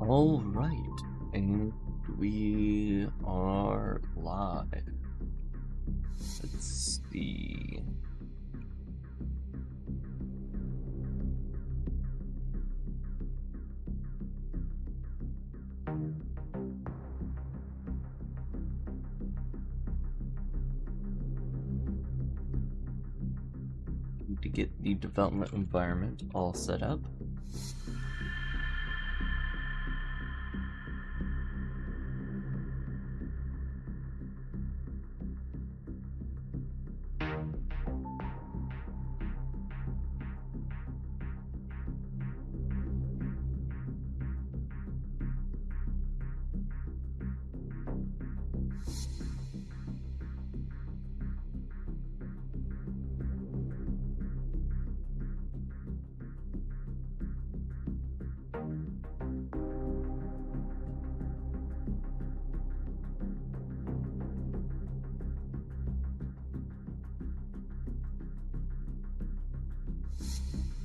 All right, and we are live. Let's see. Need to get the development environment all set up.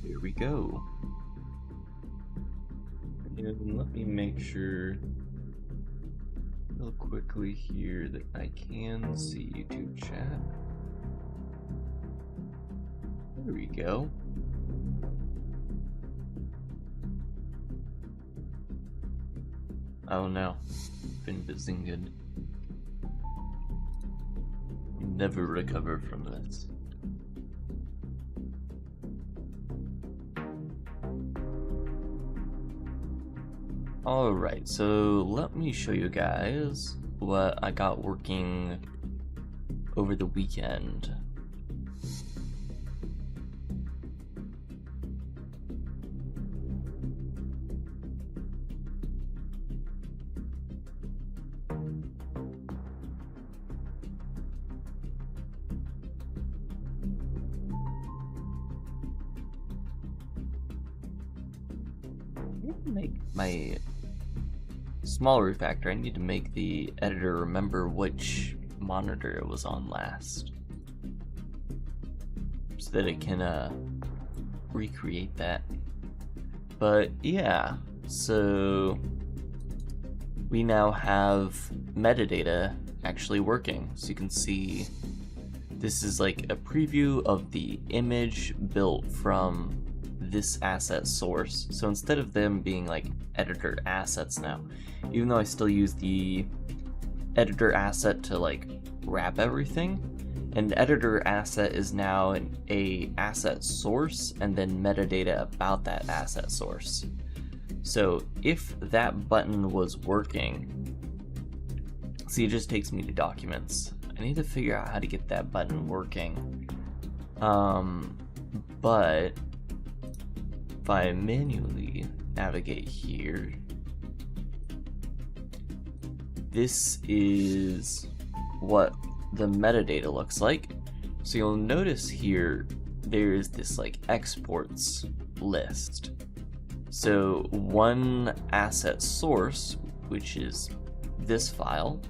Here we go. And let me make sure real quickly here that I can see YouTube chat. There we go. Oh no, been bazingaed. Never recover from this. Alright, so let me show you guys what I got working over the weekend. Make my small refactor, I need to make the editor remember which monitor it was on last so that it can recreate that. But yeah, so we now have metadata actually working. So you can see this is like a preview of the image built from this asset source. So instead of them being like editor assets now, even though I still use the editor asset to like wrap everything, an editor asset is now a asset source and then metadata about that asset source. So if that button was working, see, it just takes me to documents. I need to figure out how to get that button working. But if I manually navigate here, this is what the metadata looks like. So you'll notice here there's this like exports list. So one asset source, which is this file,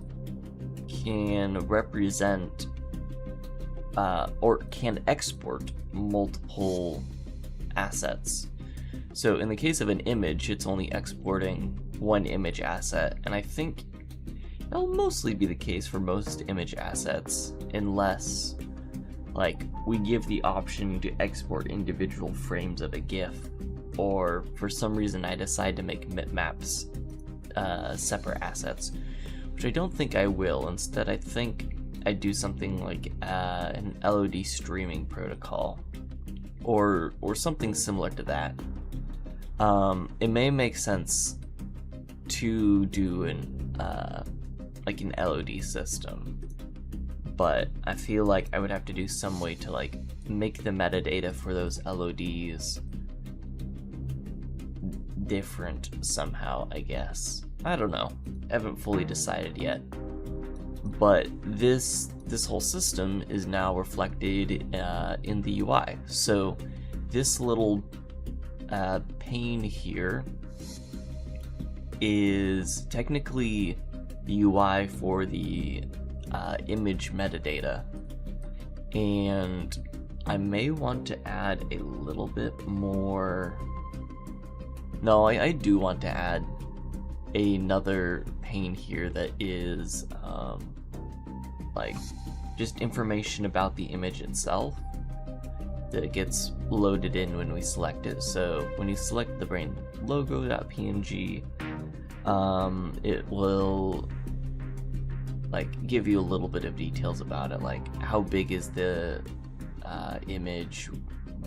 can represent or can export multiple assets. So in the case of an image, it's only exporting one image asset, and I think that'll mostly be the case for most image assets, unless like we give the option to export individual frames of a GIF, or for some reason I decide to make maps separate assets, which I don't think I will. Instead, I think I do something like an LOD streaming protocol, or something similar to that. It may make sense to do an like an LOD system, but I feel like I would have to do some way to like make the metadata for those LODs different somehow, I guess. I don't know. I haven't fully decided yet. But this whole system is now reflected in the UI. So this little pane here is technically the UI for the image metadata, and I may want to add a little bit more. No, I do want to add another pane here that is like just information about the image itself that gets loaded in when we select it. So when you select the Brane logo.png, it will like give you a little bit of details about it, like how big is the image,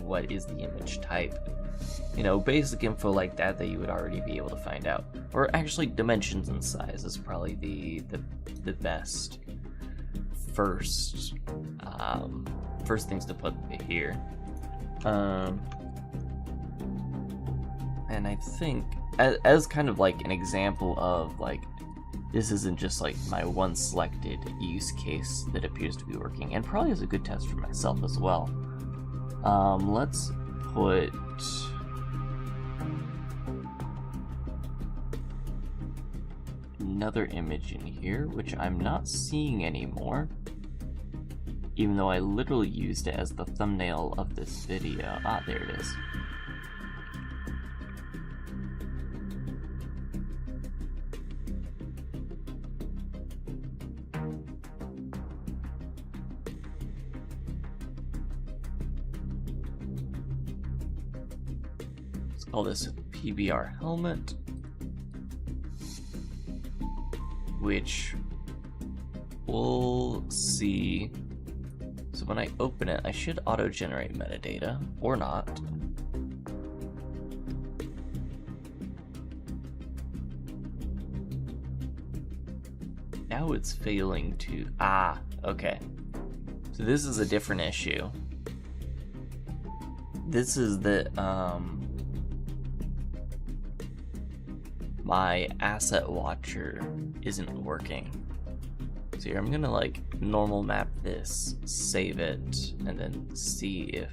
what is the image type, you know, basic info like that that you would already be able to find out. Or actually dimensions and size is probably the best first things to put here. And I think as kind of like an example of like, this isn't just like my one selected use case that appears to be working, and probably is a good test for myself as well. Let's put another image in here, which I'm not seeing anymore, even though I literally used it as the thumbnail of this video. Ah, there it is. Let's call this PBR helmet, which we'll see. So when I open it, I should auto-generate metadata, or not. Now it's failing to, okay. So this is a different issue. This is that, my asset watcher isn't working. So here I'm gonna like normal map this, save it, and then see if...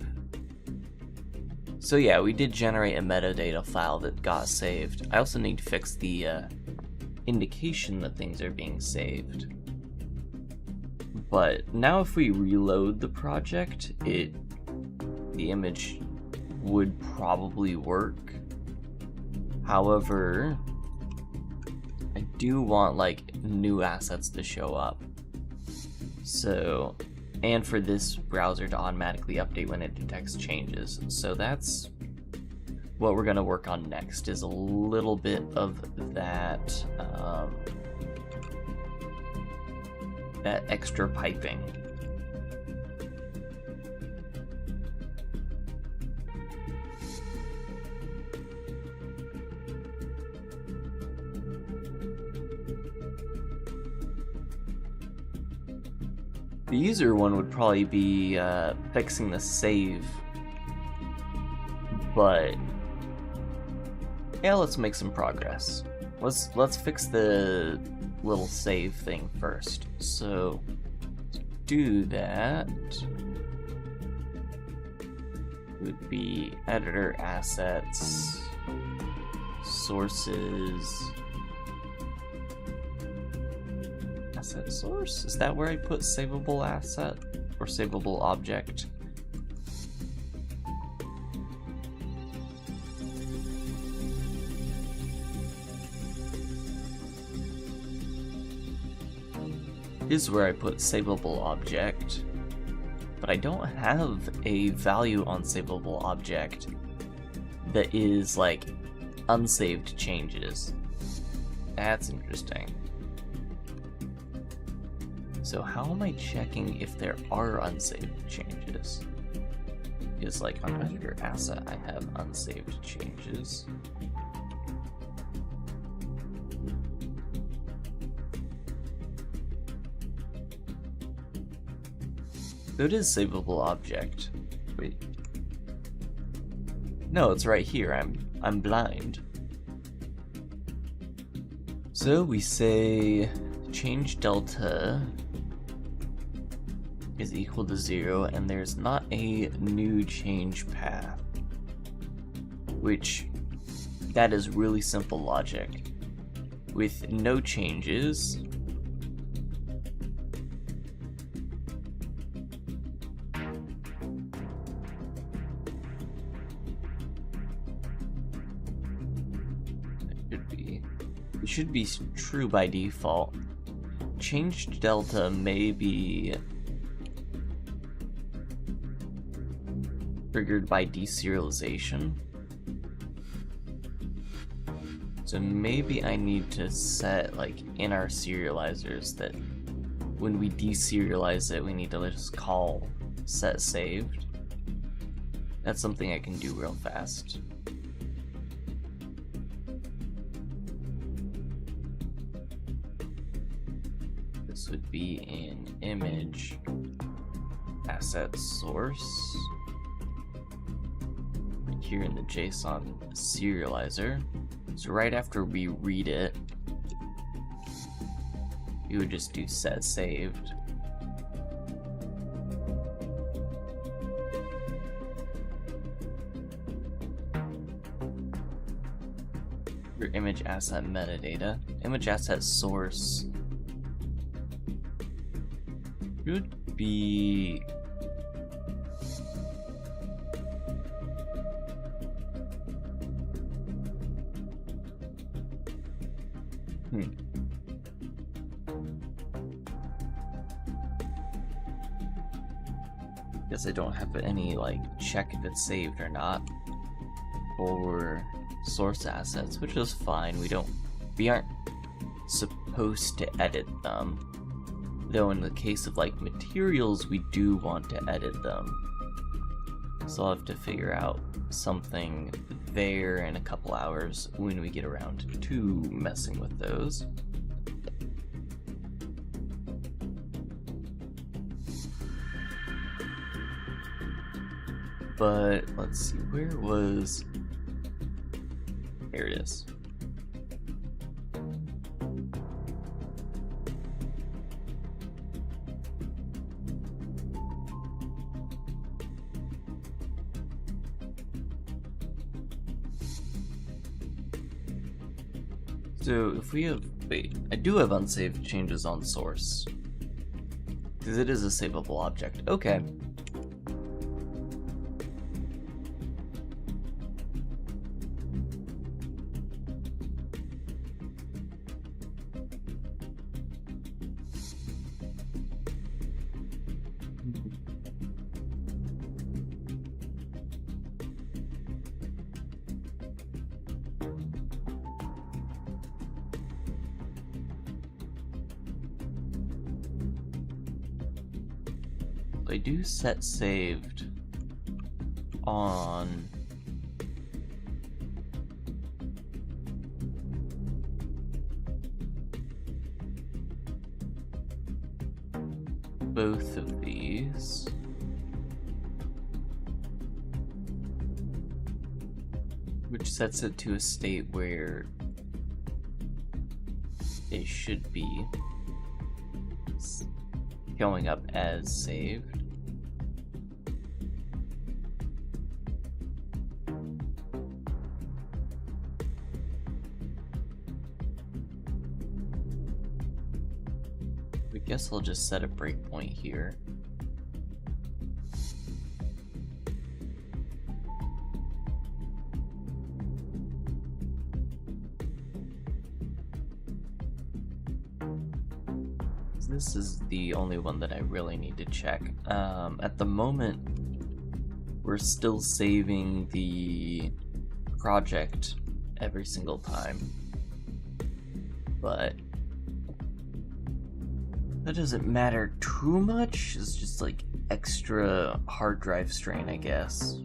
So yeah, we did generate a metadata file that got saved. I also need to fix the indication that things are being saved. But now if we reload the project, the image would probably work. However, I do want like new assets to show up. So, and for this browser to automatically update when it detects changes. So that's what we're gonna work on next, is a little bit of that, that extra piping. The user one would probably be fixing the save, but yeah, let's make some progress. Let's fix the little save thing first. So to do that would be editor assets, sources. Asset source? Is that where I put savable asset or savable object? This is where I put savable object, but I don't have a value on savable object that is like unsaved changes. That's interesting. So how am I checking if there are unsaved changes? Because like on editor asset, I have unsaved changes. So it is savable object. Wait. No, it's right here. I'm blind. So we say change delta is equal to 0, and there's not a new change path, which that is really simple logic. With no changes, it should be it should be true by default. Changed delta may be triggered by deserialization. So maybe I need to set, like, in our serializers that when we deserialize it, we need to just call set saved. That's something I can do real fast. This would be in image asset source. Here in the JSON serializer. So right after we read it, you would just do set saved. Your image asset metadata, image asset source should be Guess I don't have any like check if it's saved or not for source assets, which is fine. We aren't supposed to edit them. Though in the case of like materials, we do want to edit them. So I'll have to figure out something there in a couple hours when we get around to messing with those. But let's see, where was... Here it is. So if we have, wait, I do have unsaved changes on source. Because it is a savable object. Okay. I do set saved on both of these. Which sets it to a state where it should be showing up as saved. I guess I'll just set a breakpoint here. This is the only one that I really need to check. At the moment, we're still saving the project every single time, but that doesn't matter too much. It's just like extra hard drive strain, I guess.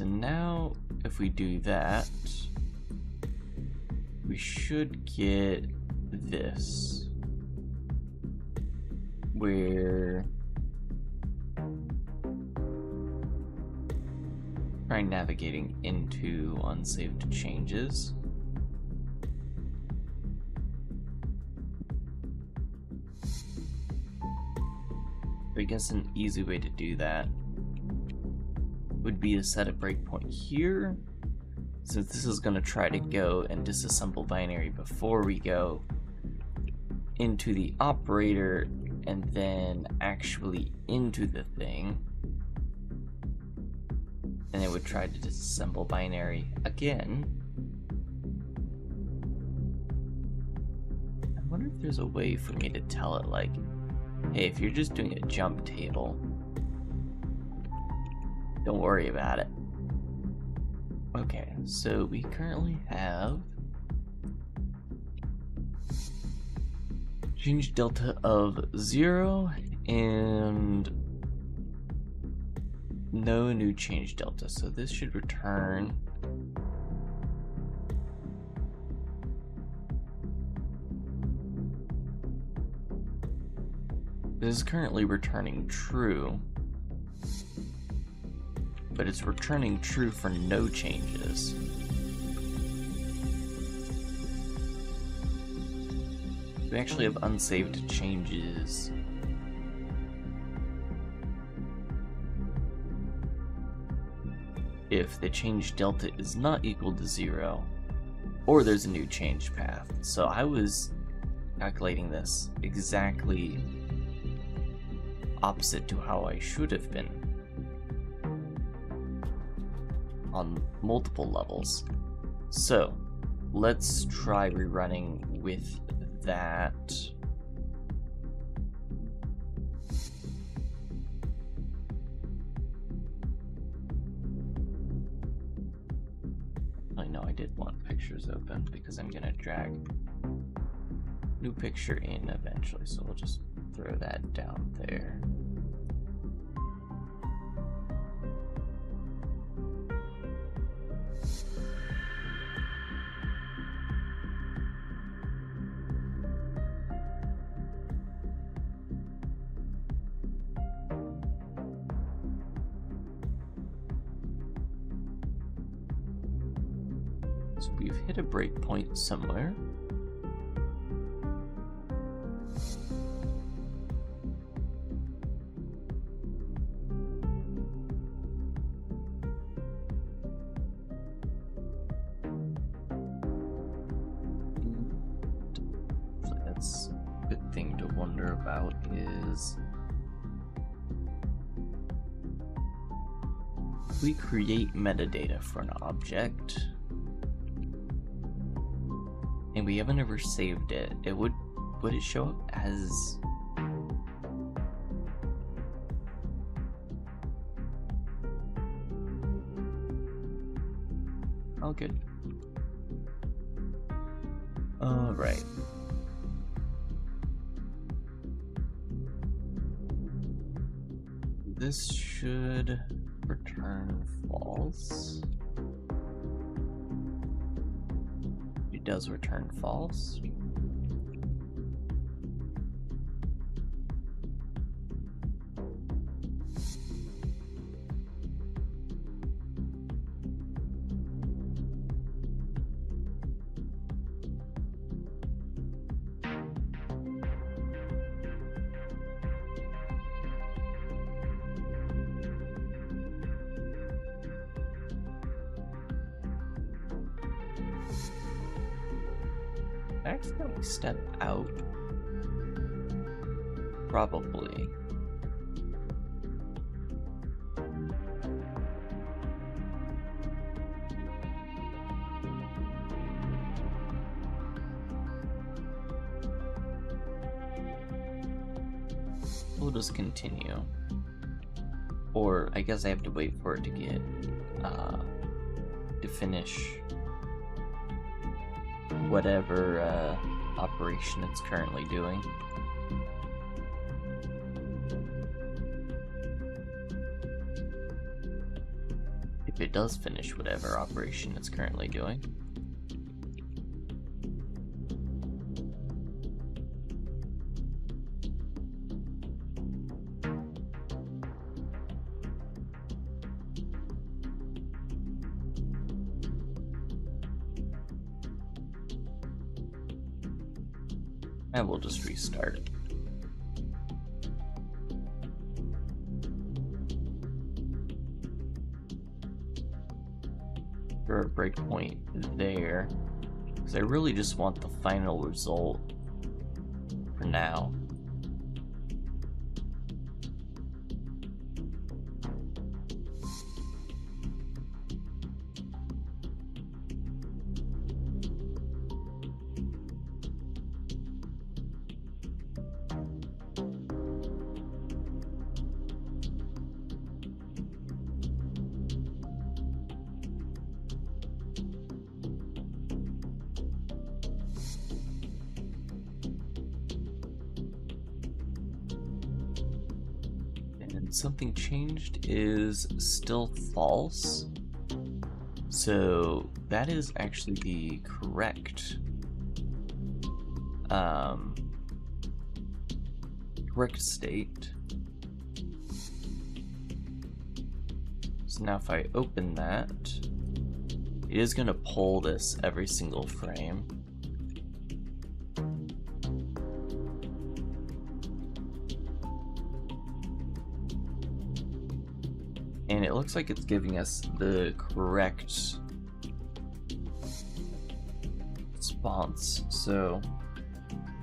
So now if we do that, we should get this, where try navigating into unsaved changes. I guess an easy way to do that would be to set a breakpoint here, since this is going to try to go and disassemble binary before we go into the operator and then actually into the thing. And it would try to disassemble binary again. I wonder if there's a way for me to tell it, like, hey, if you're just doing a jump table, don't worry about it. Okay, so we currently have change delta of 0 and no new change delta, so this should return this is currently returning true, but it's returning true for no changes. We actually have unsaved changes. If the change delta is not equal to 0, or there's a new change path. So I was calculating this exactly opposite to how I should have been on multiple levels. So let's try rerunning with that. I know I did want pictures open because I'm gonna drag new picture in eventually, so we'll just throw that down there. So we've hit a breakpoint somewhere. So that's a good thing to wonder about is if we create metadata for an object and we haven't ever saved it, would it show up as all good? All right. This should return false. It does return false. I accidentally step out. Probably. We'll just continue. Or I guess I have to wait for it to get to finish whatever operation it's currently doing. if it does finish whatever operation it's currently doing. And we'll just restart it. For a breakpoint there, because I really just want the final result for now. Something changed is still false, so that is actually the correct correct state. So now if I open that, it is going to pull this every single frame. And it looks like it's giving us the correct response. So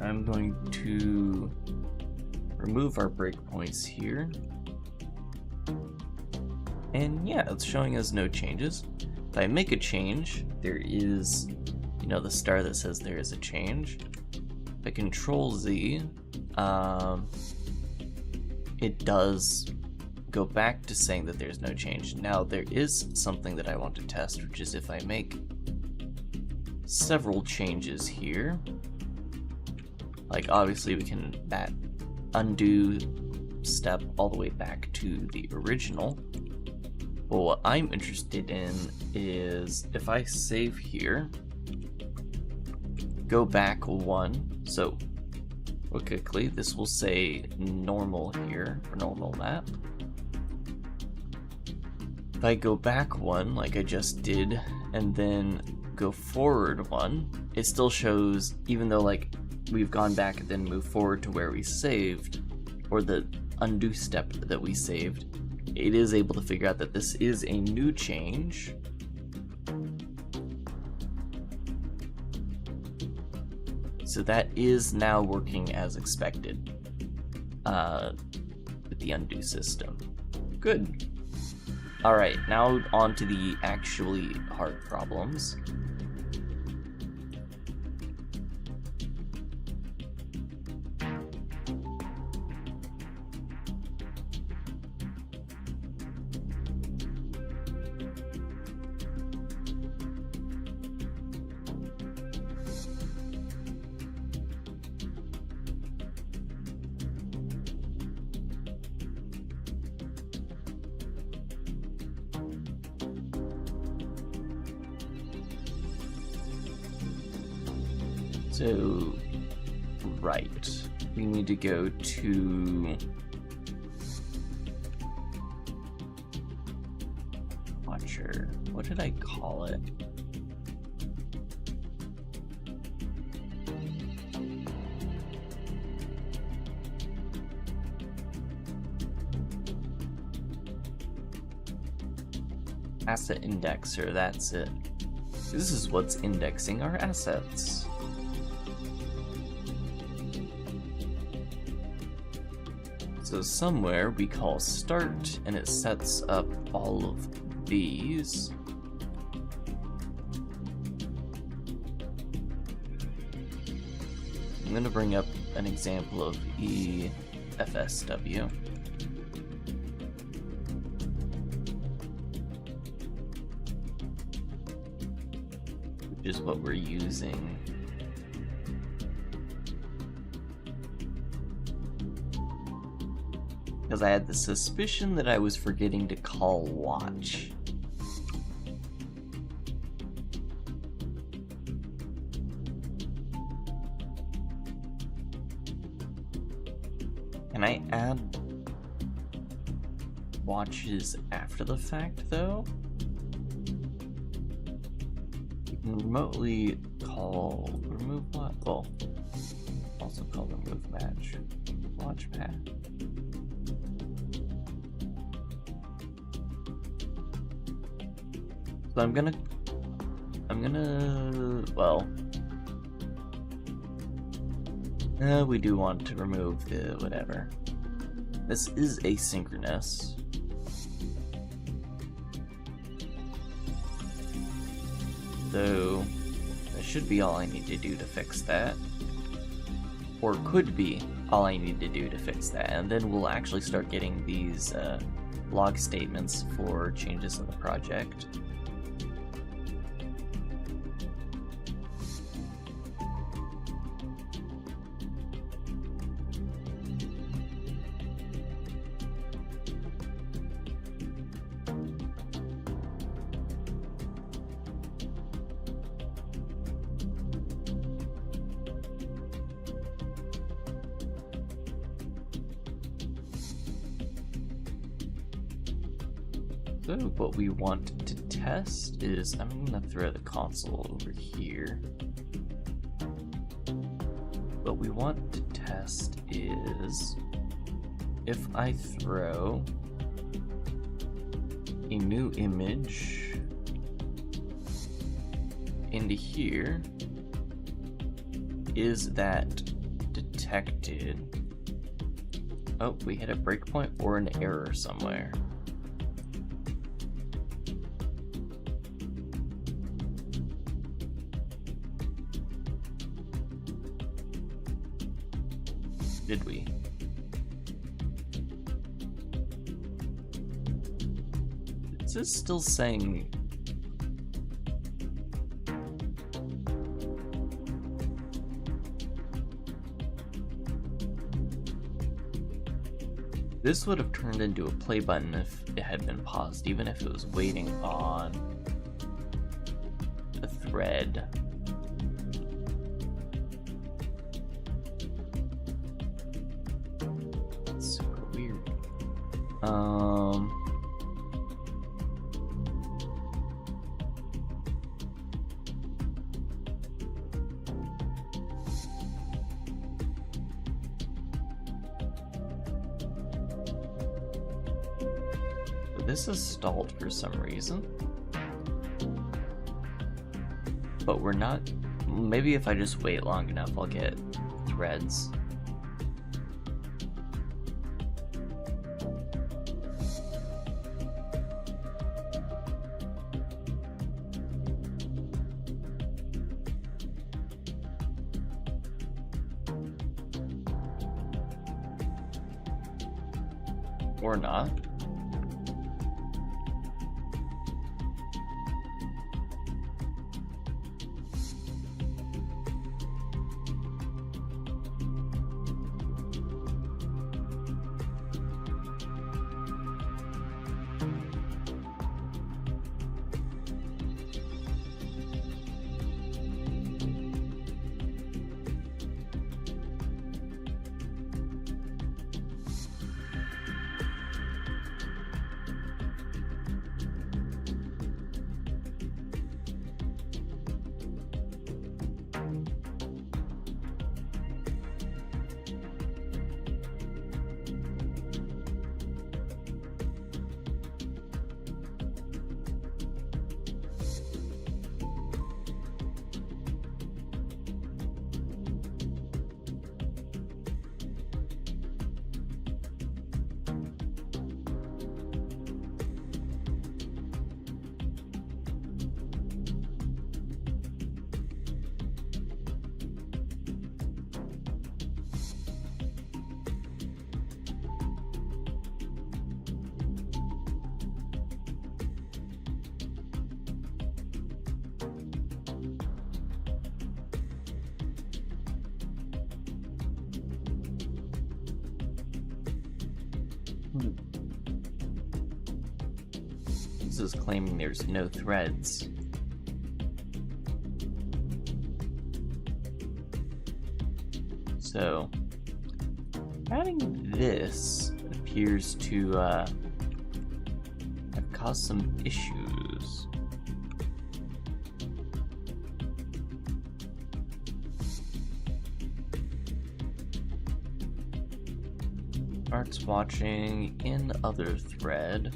I'm going to remove our breakpoints here. And yeah, it's showing us no changes. If I make a change, there is, the star that says there is a change. If I Control Z, it does go back to saying that there's no change. Now there is something that I want to test, which is if I make several changes here, like obviously we can that undo step all the way back to the original. But what I'm interested in is if I save here, go back one, so real quickly this will say normal here, or normal map. If I go back one, like I just did, and then go forward one, it still shows, even though like we've gone back and then moved forward to where we saved, or the undo step that we saved, it is able to figure out that this is a new change. So that is now working as expected with the undo system. Good. Alright, now on to the actually hard problems. So, right, we need to go to Watcher. What did I call it? Asset indexer, that's it. This is what's indexing our assets. So somewhere we call start, and it sets up all of these. I'm going to bring up an example of EFSW. Which is what we're using. Because I had the suspicion that I was forgetting to call watch. add watches after the fact, though, you can remotely call remove what? Well, also call remove match watch path. So I'm gonna well, we do want to remove the whatever. This is asynchronous. So that should be all I need to do to fix that. Or could be all I need to do to fix that. And then we'll actually start getting these log statements for changes in the project. So what we want to test is, I'm gonna throw the console over here. What we want to test is if I throw a new image into here, is that detected? Oh, we hit a breakpoint or an error somewhere. Did we? This is still saying this would have turned into a play button if it had been paused, even if it was waiting on a thread. This is stalled for some reason, but we're not. Maybe if I just wait long enough, I'll get threads. Or not. This is claiming there's no threads. So Adding this appears to have caused some issues. Art's watching in other thread.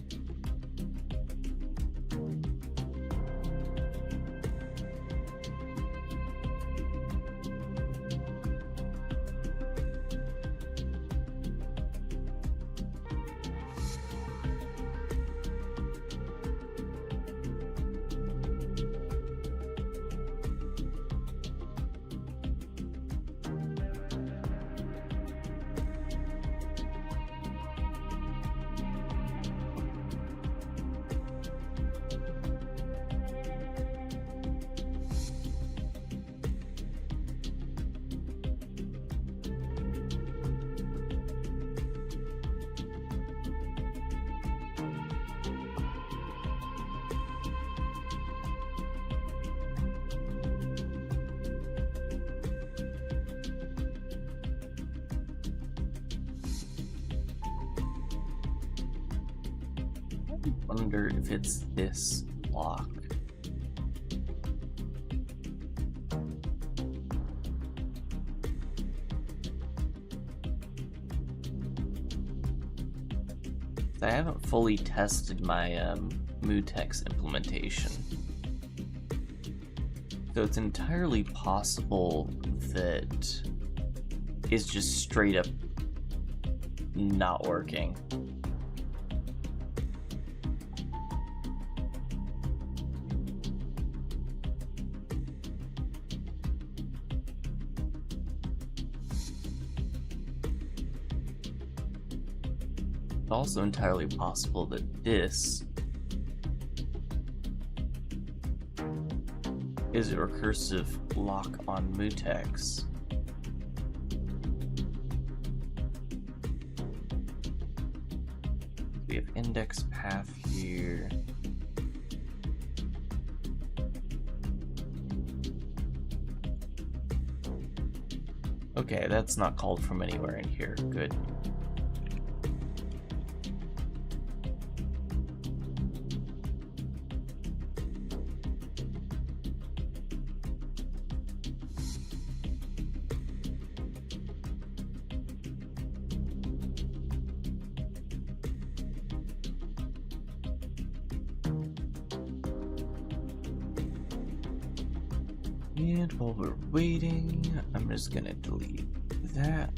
I wonder if it's this block. I haven't fully tested my Mutex implementation. So it's entirely possible that it's just straight up not working. It's also entirely possible that this is a recursive lock on mutex. We have index path here. Okay, that's not called from anywhere in here. Good. And while we're waiting, I'm just gonna delete that.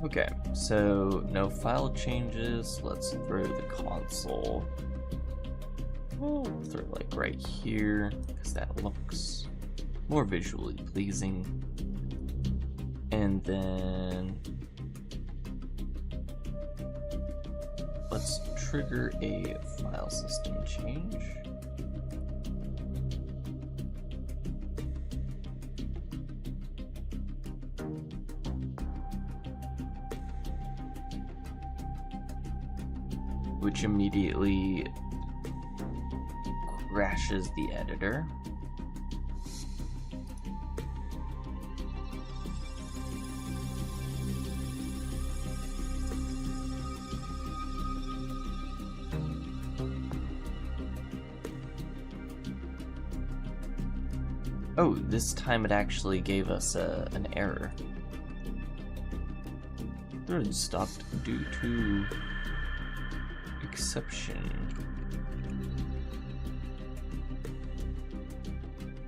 Okay, so no file changes. Let's throw the console. We'll throw it like right here, because that looks more visually pleasing. And then let's trigger a file system change. Which immediately crashes the editor. Oh, this time it actually gave us an error. Thread stopped due to exception.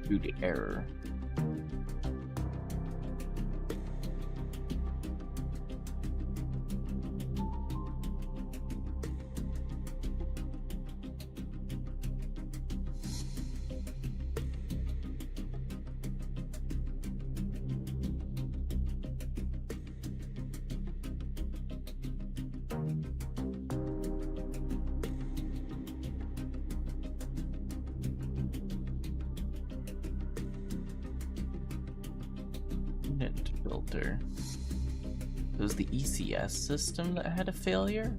Due to error. filter. It was the ECS system that had a failure?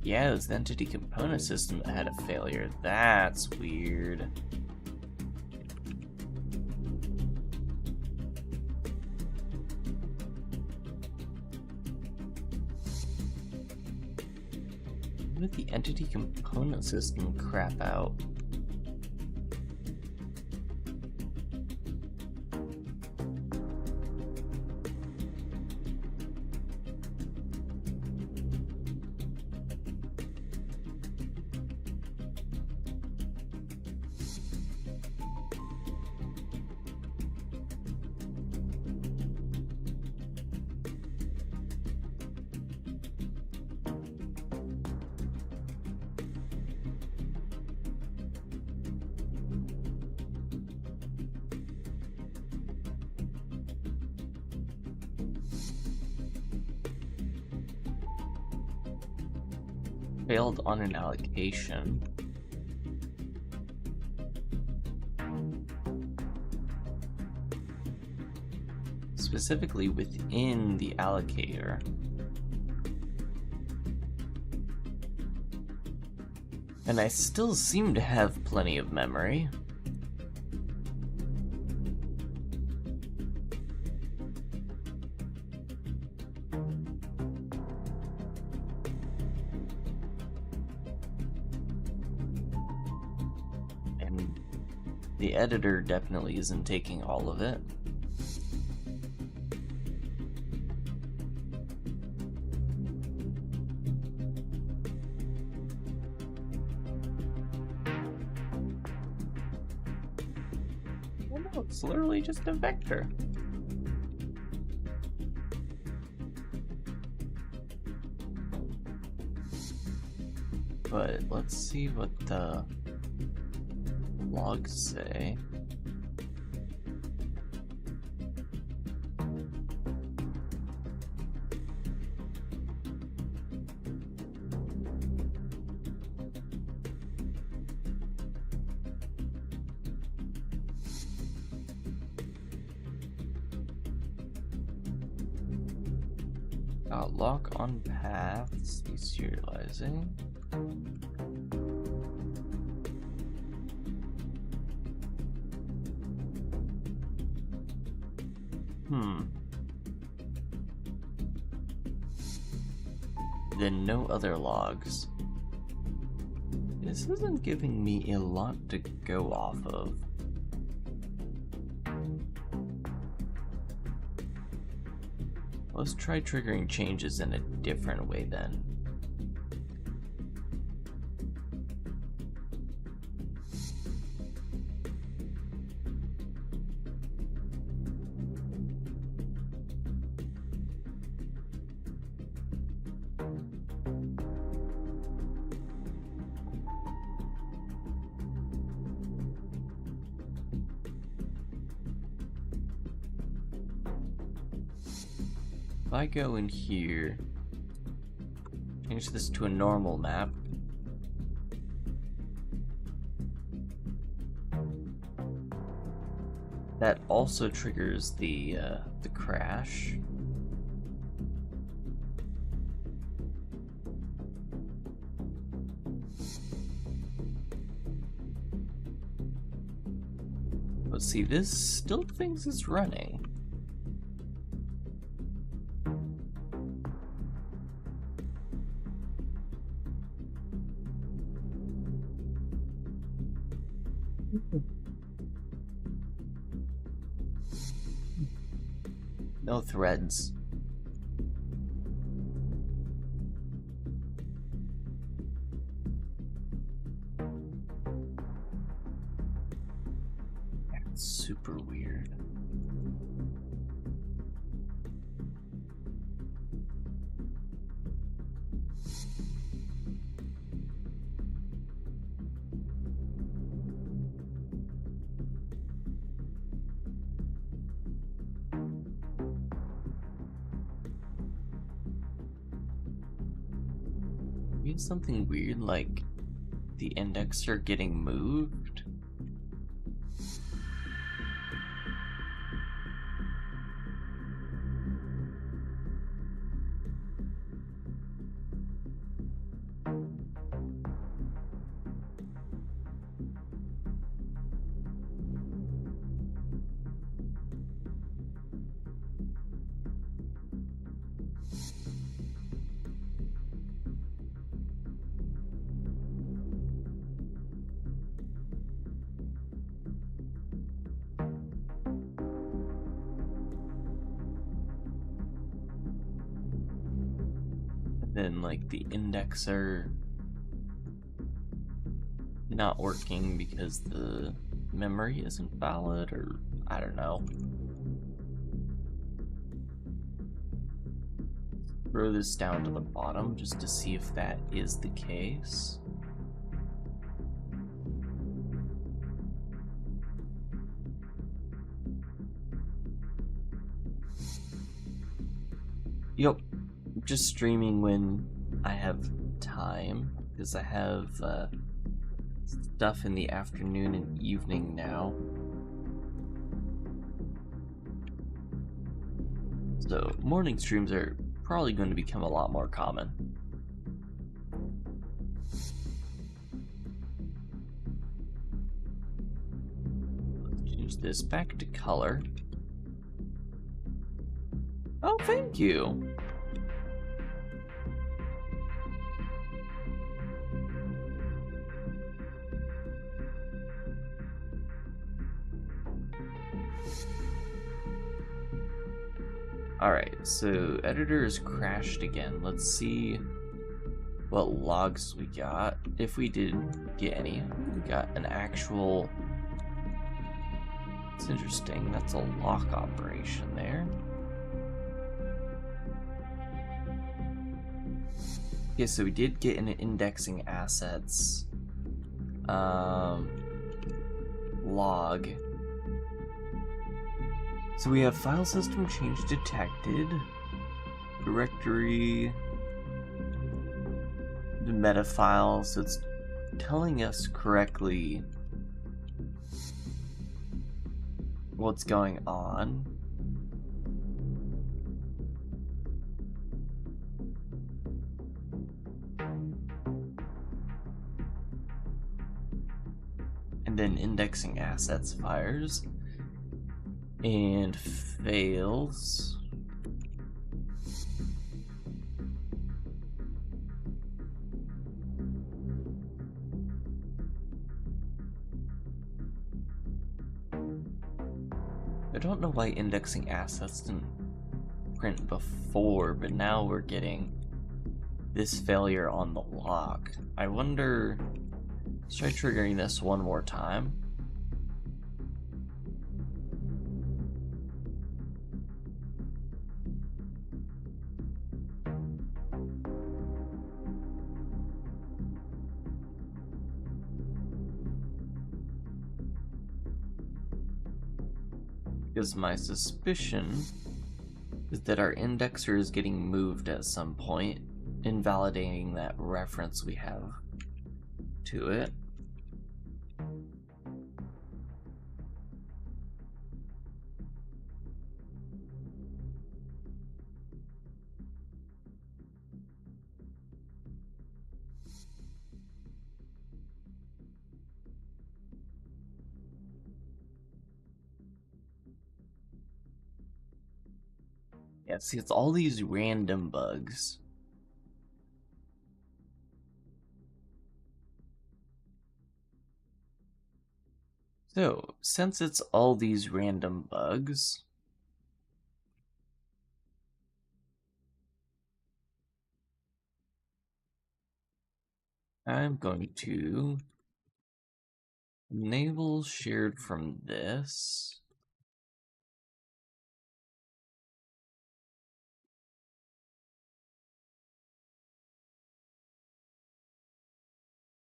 Yeah, it was the entity component system that had a failure. That's weird. With the entity component system crap out. Failed on an allocation. Specifically within the allocator. And I still seem to have plenty of memory. The editor definitely isn't taking all of it. Oh no, it's literally just a vector. But let's see what the logs say. Lock on paths, deserializing. Then no other logs. This isn't giving me a lot to go off of. Let's try triggering changes in a different way then. If I go in here, change this to a normal map, that also triggers the crash. But see, this still thinks it's running. No threads. That's super weird. Maybe something weird like the indexer getting moved. then like the indexer not working because the memory isn't valid, or I don't know. Throw this down to the bottom just to see if that is the case. Yep, just streaming when I have time, because I have stuff in the afternoon and evening now. So morning streams are probably going to become a lot more common. Let's change this back to color. Oh, thank you. Alright, so editor has crashed again. Let's see what logs we got. If we did get any, we got an actual... It's interesting, that's a lock operation there. Okay, so we did get an indexing assets log. So we have file system change detected, directory, the meta file, so it's telling us correctly what's going on. And then indexing assets fires and fails. I don't know why indexing assets didn't print before, but now we're getting this failure on the lock. I wonder, let's try triggering this one more time. Because my suspicion is that our indexer is getting moved at some point, invalidating that reference we have to it. Yeah, see, it's all these random bugs. So, since it's all these random bugs, I'm going to enable shared from this.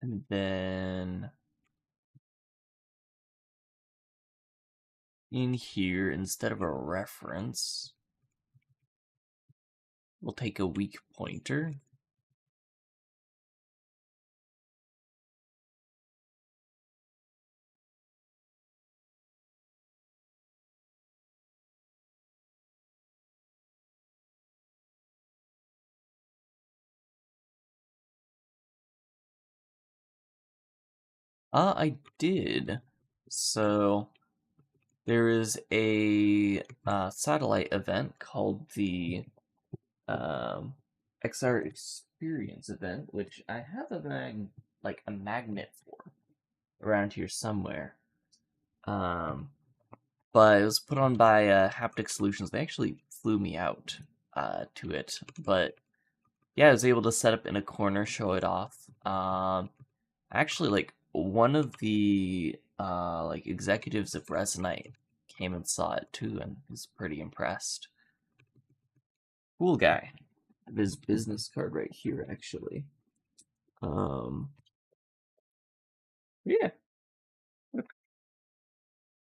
And then in here, instead of a reference, we'll take a weak pointer. I did. So there is a satellite event called the XR Experience event, which I have a magnet for around here somewhere. But it was put on by Haptic Solutions. They actually flew me out to it, but yeah, I was able to set up in a corner, show it off. Actually, like one of the like executives of Resomat came and saw it too, and was pretty impressed. Cool guy. I have his business card right here, actually. Yeah,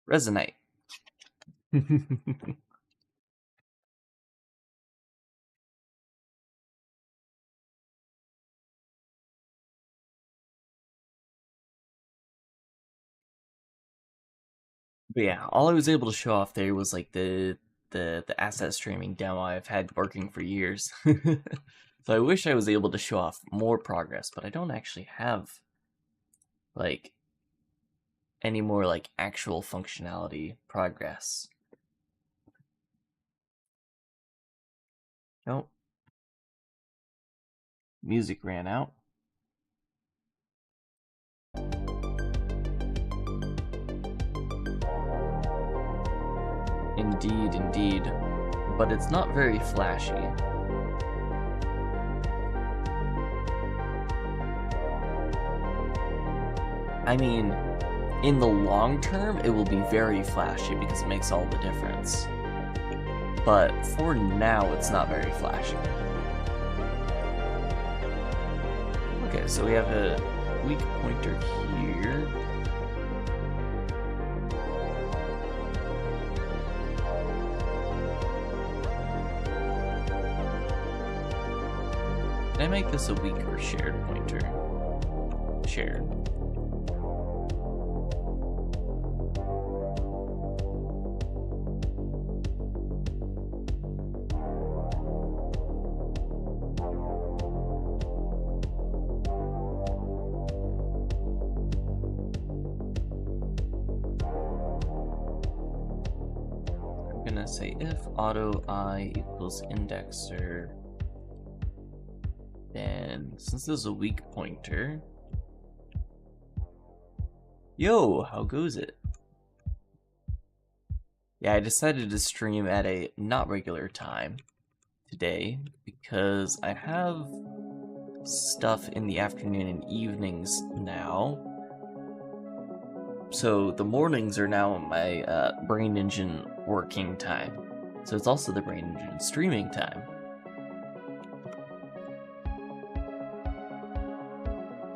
Resonate. But yeah, all I was able to show off there was like the asset streaming demo I've had working for years. So I wish I was able to show off more progress, but I don't actually have like any more like actual functionality progress. Nope. Music ran out. Indeed, indeed. But it's not very flashy. I mean, in the long term, it will be very flashy because it makes all the difference. But for now, it's not very flashy. Okay, so we have a weak pointer here. Can I make this a weak or shared pointer? Shared. I'm gonna say if auto I equals indexer, then since this is a weak pointer, yo, how goes it? Yeah, I decided to stream at a not regular time today because I have stuff in the afternoon and evenings now. So the mornings are now my Brane Engine working time. So it's also the Brane Engine streaming time.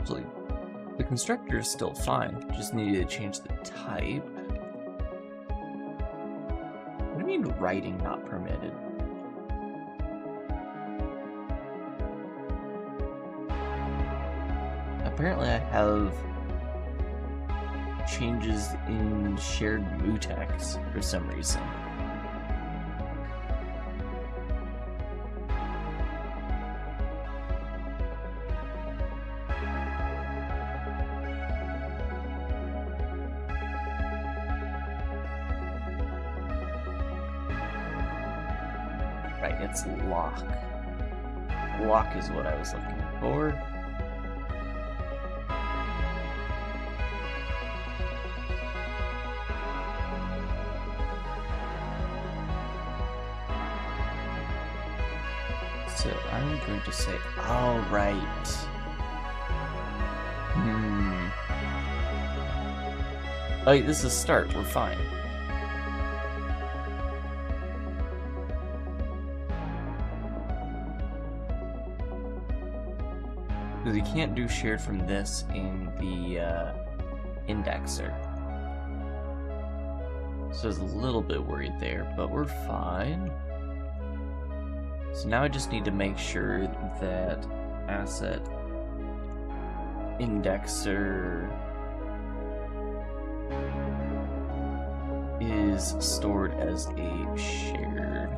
Actually, the constructor is still fine. Just needed to change the type. What do you mean writing not permitted? Apparently I have changes in shared mutex for some reason. Right, it's lock. Lock is what I was looking for. So I'm going to say, all right. Oh, wait, this is start. We're fine. Because you can't do shared from this in the indexer. So I was a little bit worried there, but we're fine. So now I just need to make sure that asset indexer is stored as a shared.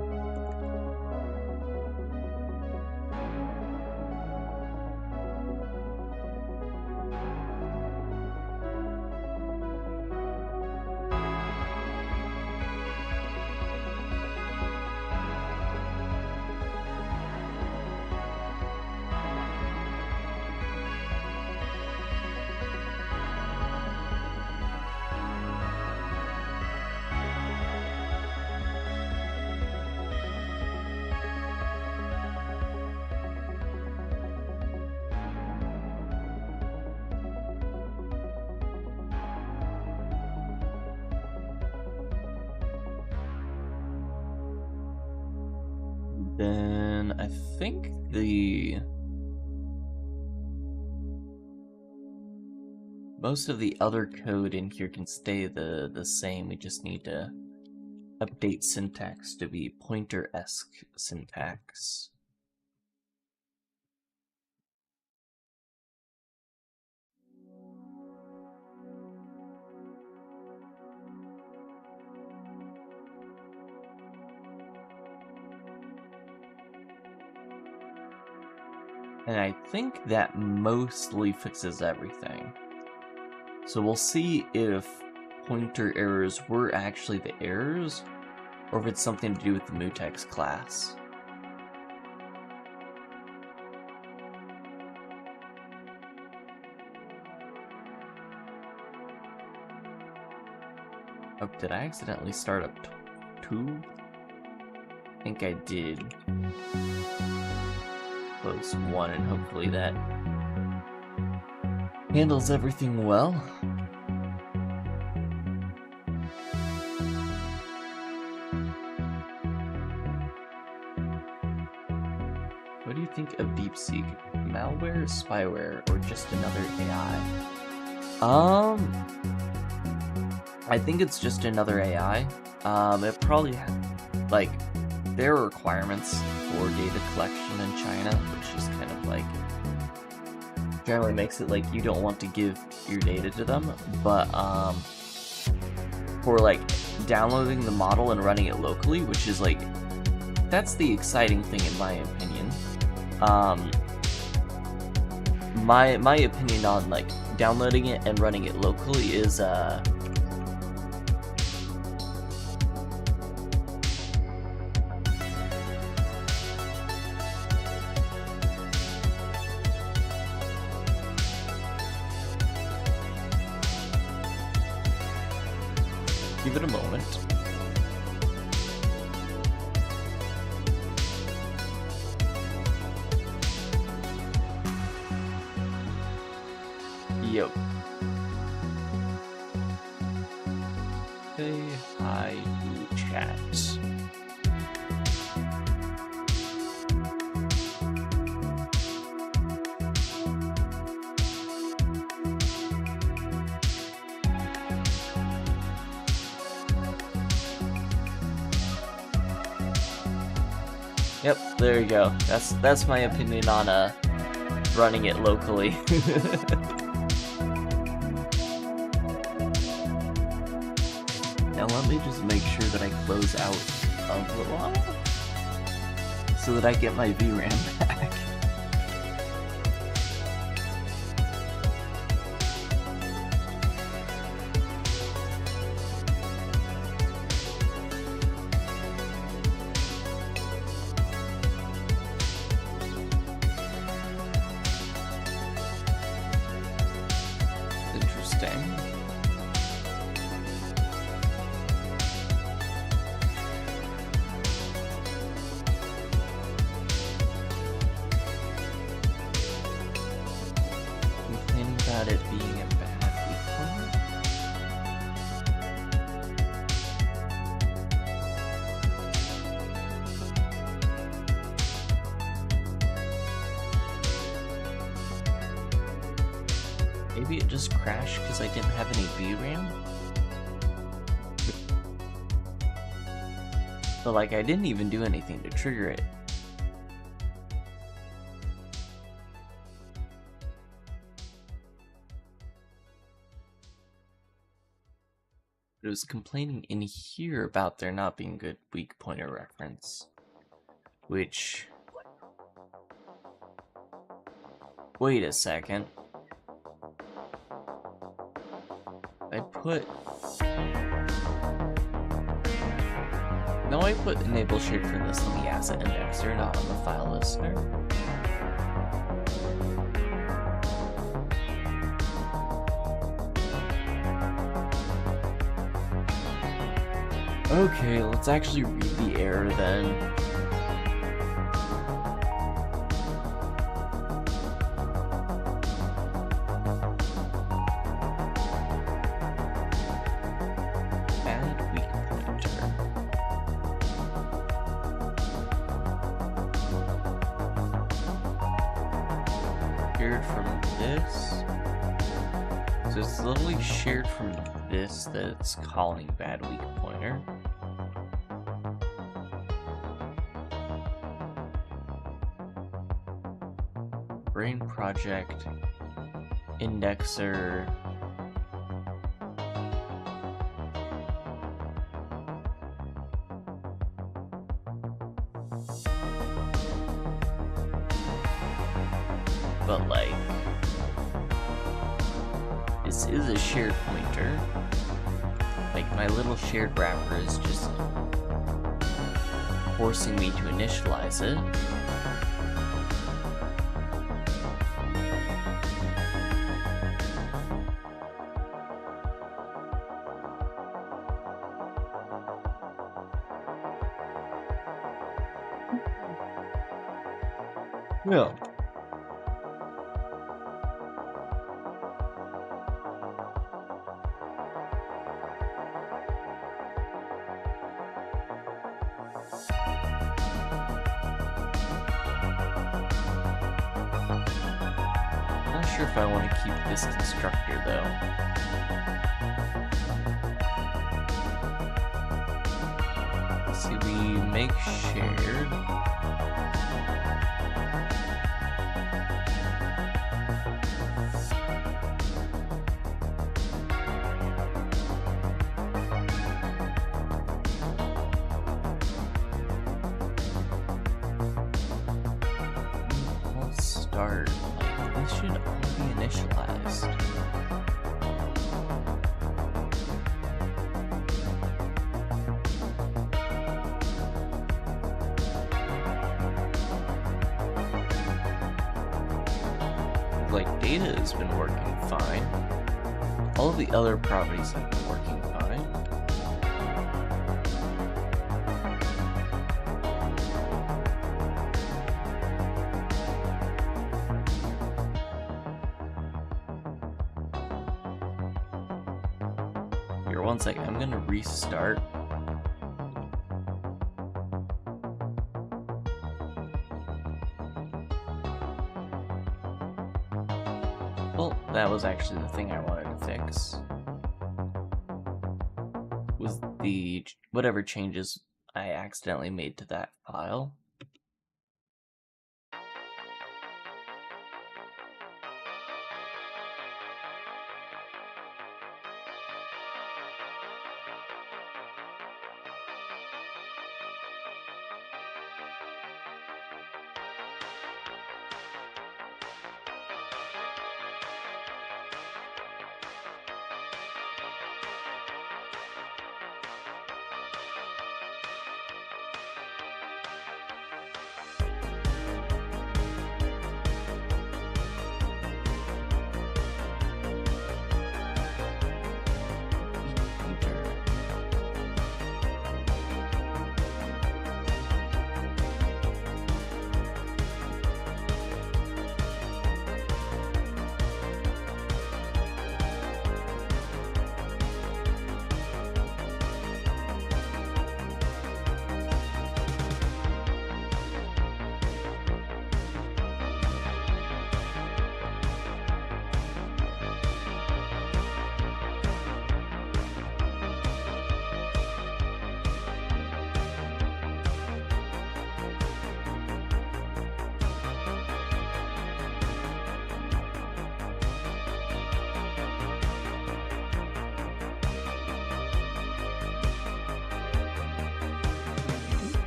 Then I think most of the other code in here can stay the same. We just need to update syntax to be pointer-esque syntax. And I think that mostly fixes everything. So we'll see if pointer errors were actually the errors, or if it's something to do with the mutex class. Oh, did I accidentally start up 2? I think I did. Close 1, and hopefully that handles everything well. What do you think of DeepSeek? Malware, spyware, or just another AI? I think it's just another AI. It probably like there are requirements for data collection in China, which is kind of like generally makes it like you don't want to give your data to them, but for like downloading the model and running it locally, which is like that's the exciting thing in my opinion. My opinion on like downloading it and running it locally is give it a moment. Yo. Say hi to chat. Yep, there you go. That's my opinion on running it locally. Now let me just make sure that I close out of the log so that I get my VRAM back. It being a bad weekend. Maybe it just crashed because I didn't have any VRAM. But like I didn't even do anything to trigger it. It was complaining in here about there not being good weak pointer reference. Which... Wait a second. I put... No, I put enable shared for this on the asset indexer, not on the file listener. Okay, let's actually read the error then. Add weak pointer. shared from this. So it's literally shared from this that it's calling bad weak pointer. Brane project, indexer. But like, this is a shared pointer. Like, my little shared wrapper is just forcing me to initialize it. Yeah. Not sure if I want to keep this constructor though. Let's see, we make shared. Let's start. Like, this should all be initialized. Like, data has been working fine. All of the other properties have been working fine. Here, one second, I'm gonna restart. Well, that was actually the thing I wanted to fix. Was the whatever changes I accidentally made to that file.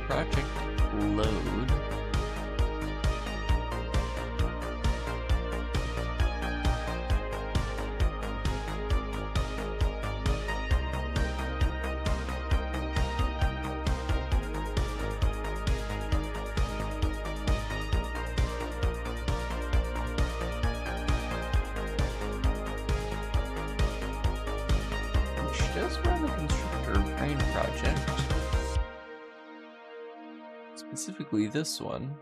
Project load. Which does run the constructor Brane project. Specifically this one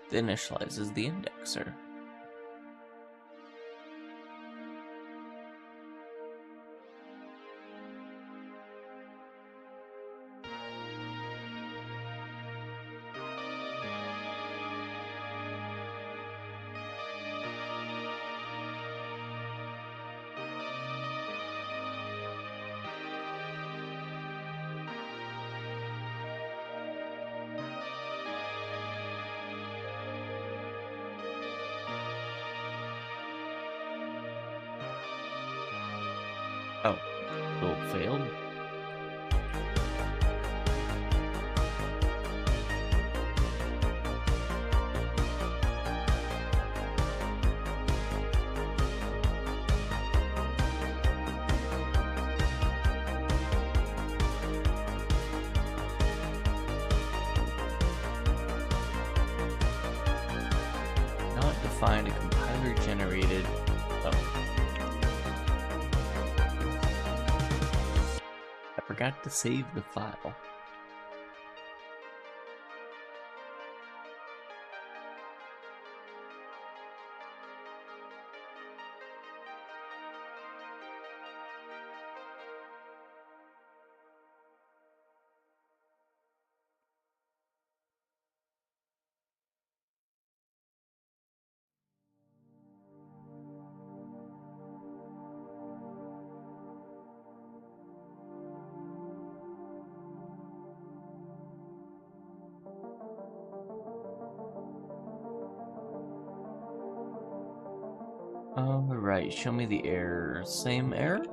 that initializes the indexer. Oh, build failed. Not defined, a compiler generated. Oh. I forgot to save the file. Alright, show me the error. Same error?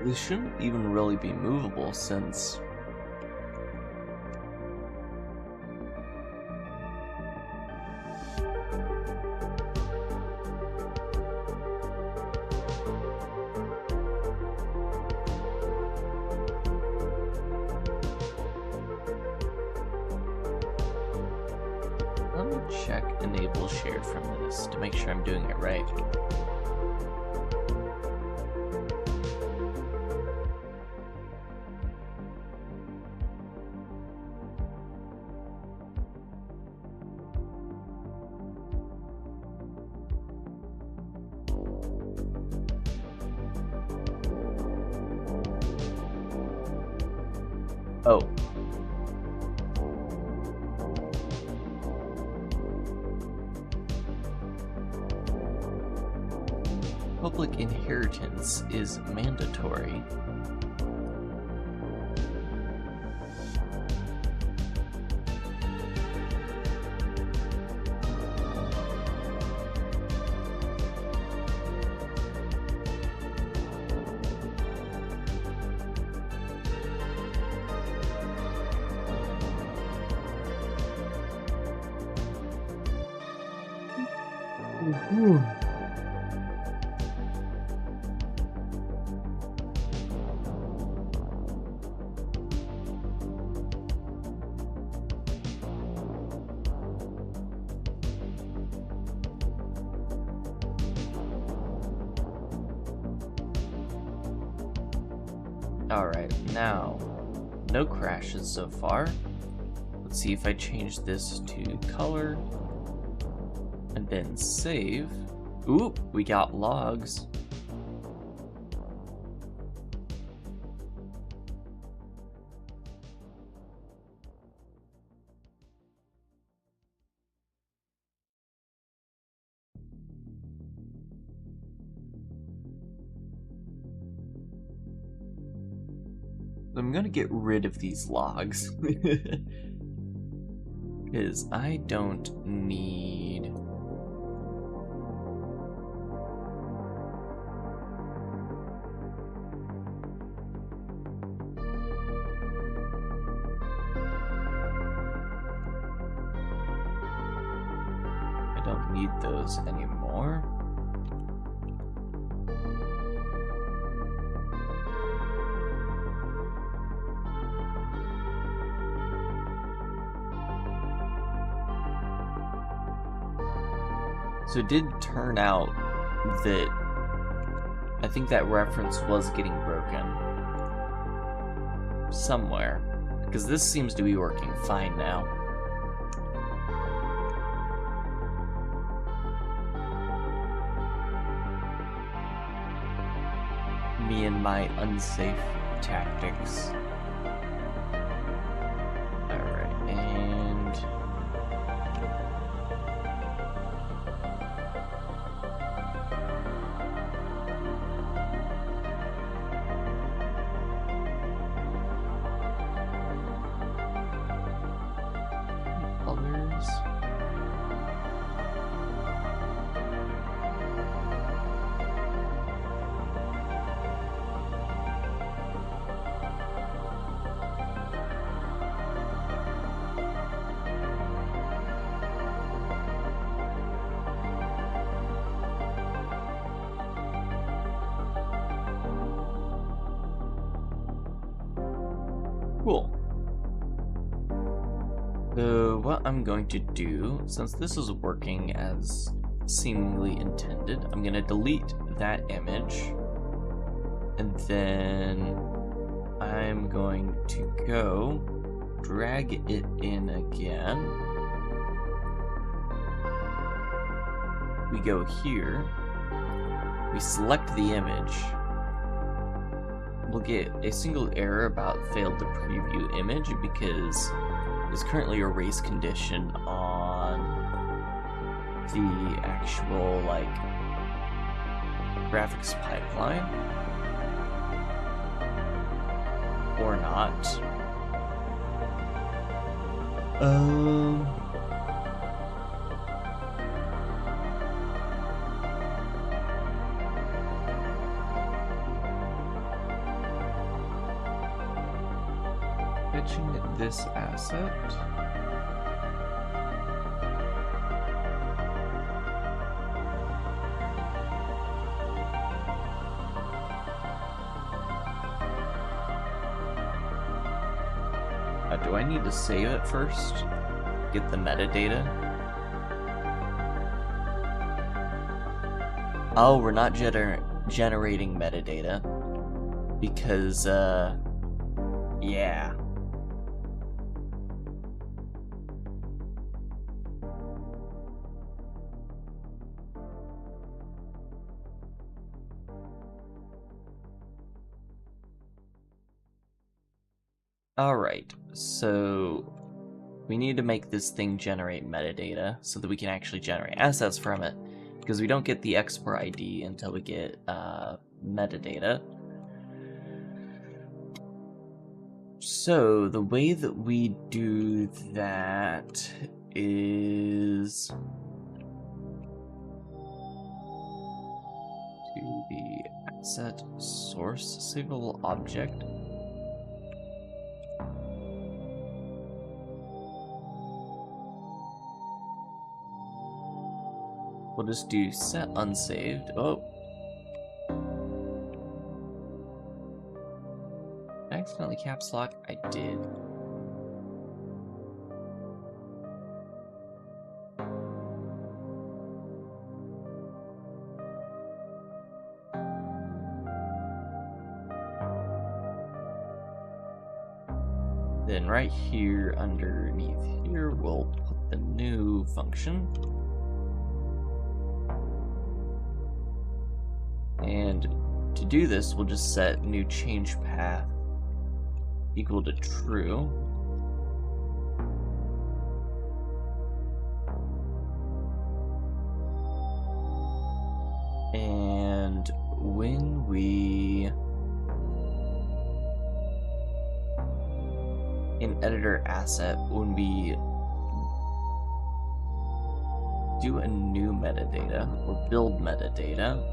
This shouldn't even really be movable since... Let me check enable shared from this to make sure I'm doing it right. Oh. Public inheritance is mandatory. Alright, now, no crashes so far. Let's see if I change this to color, and then save. Ooh, we got logs. I'm gonna get rid of these logs because I don't need... need those anymore. So it did turn out that I think that reference was getting broken somewhere, because this seems to be working fine now. Me and my unsafe tactics. Alright, and colors. Cool. So what I'm going to do, since this is working as seemingly intended, I'm going to delete that image, and then I'm going to go drag it in again. We go here, we select the image. We'll get a single error about failed to preview image because there's currently a race condition on the actual, like, graphics pipeline. Or not. Fetching this asset. Do I need to save it first? Get the metadata? Oh, we're not generating metadata because, yeah. Alright, so we need to make this thing generate metadata so that we can actually generate assets from it, because we don't get the export ID until we get metadata. So the way that we do that is to the asset source savable object. We'll just do set unsaved. Oh. Did I accidentally caps lock? I did. Then right here underneath here, we'll put the new function. And to do this, we'll just set new change path equal to true. And when we in editor asset, when we do a new metadata or build metadata,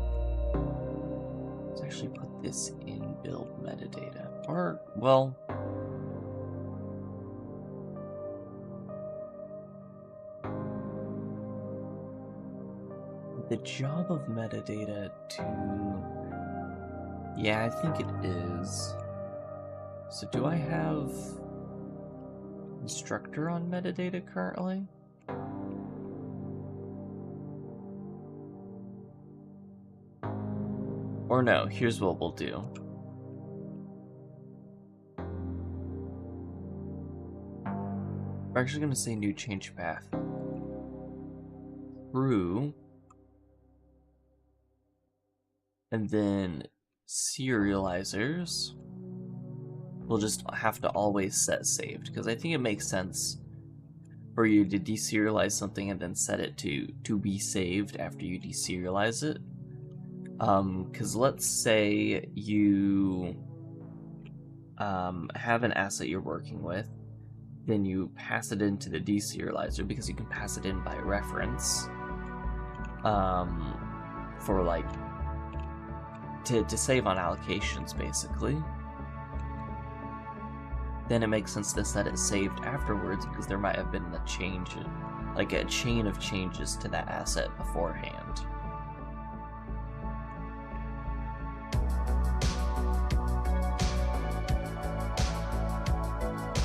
let's actually put this in build metadata. Or, well, the job of metadata to... Yeah, I think it is. So do I have instructor on metadata currently? Or no, here's what we'll do. We're actually going to say new change path. Through. And then serializers. We'll just have to always set saved, because I think it makes sense for you to deserialize something and then set it to be saved after you deserialize it. Because let's say you have an asset you're working with, then you pass it into the deserializer because you can pass it in by reference. For like to save on allocations basically. Then it makes sense to set it saved afterwards because there might have been a change, like a chain of changes to that asset beforehand.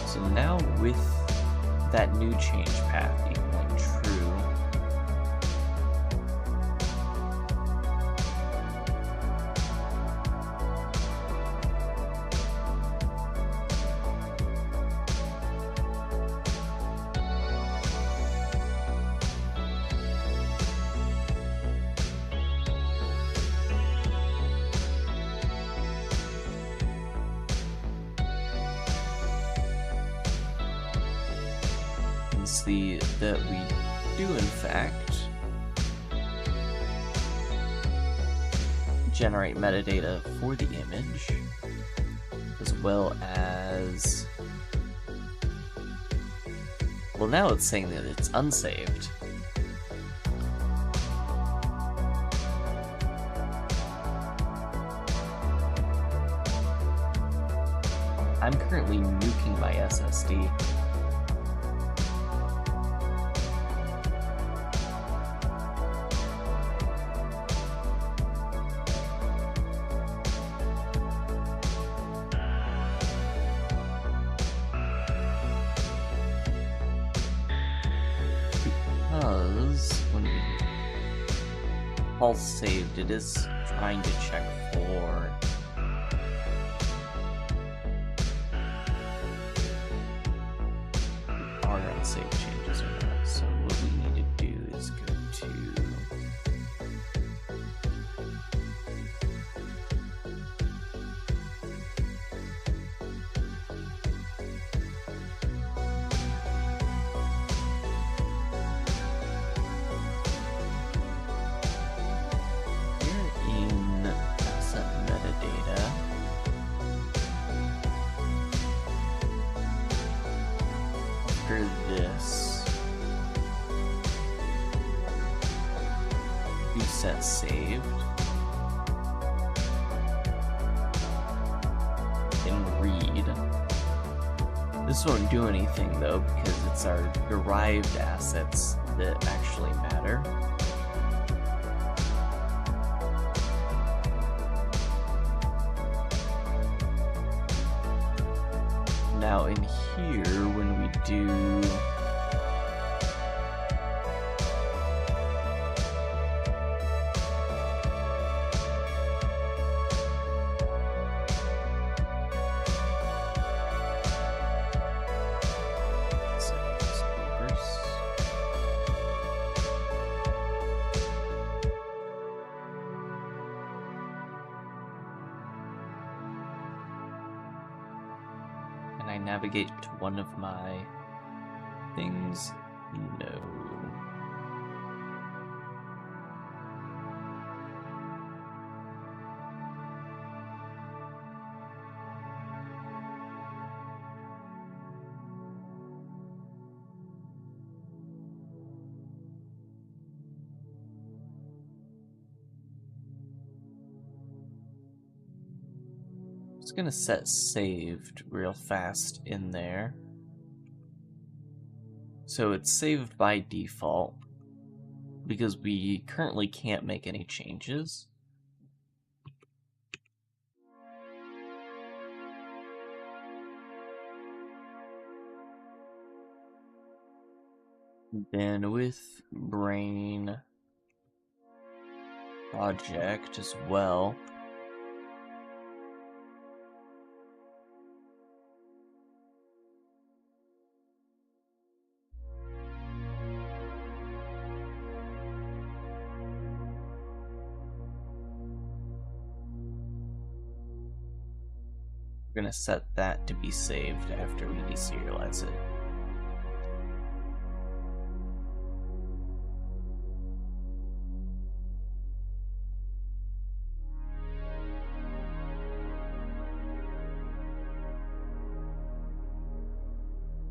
So now with that new change path equaling true, that we do in fact generate metadata for the image, as well as, well, now it's saying that it's unsaved. I'm currently nuking my SSD. Pulse saved, it is trying to check for are unsaved changes or not. So what we need to do is go to this, you set saved, and read. This won't do anything though because it's our derived assets that actually matter. Now in here, when we do I navigate to one of my things? No. Just gonna set saved real fast in there. So it's saved by default. because we currently can't make any changes. Then with Brane project as well, we're going to set that to be saved after we deserialize it.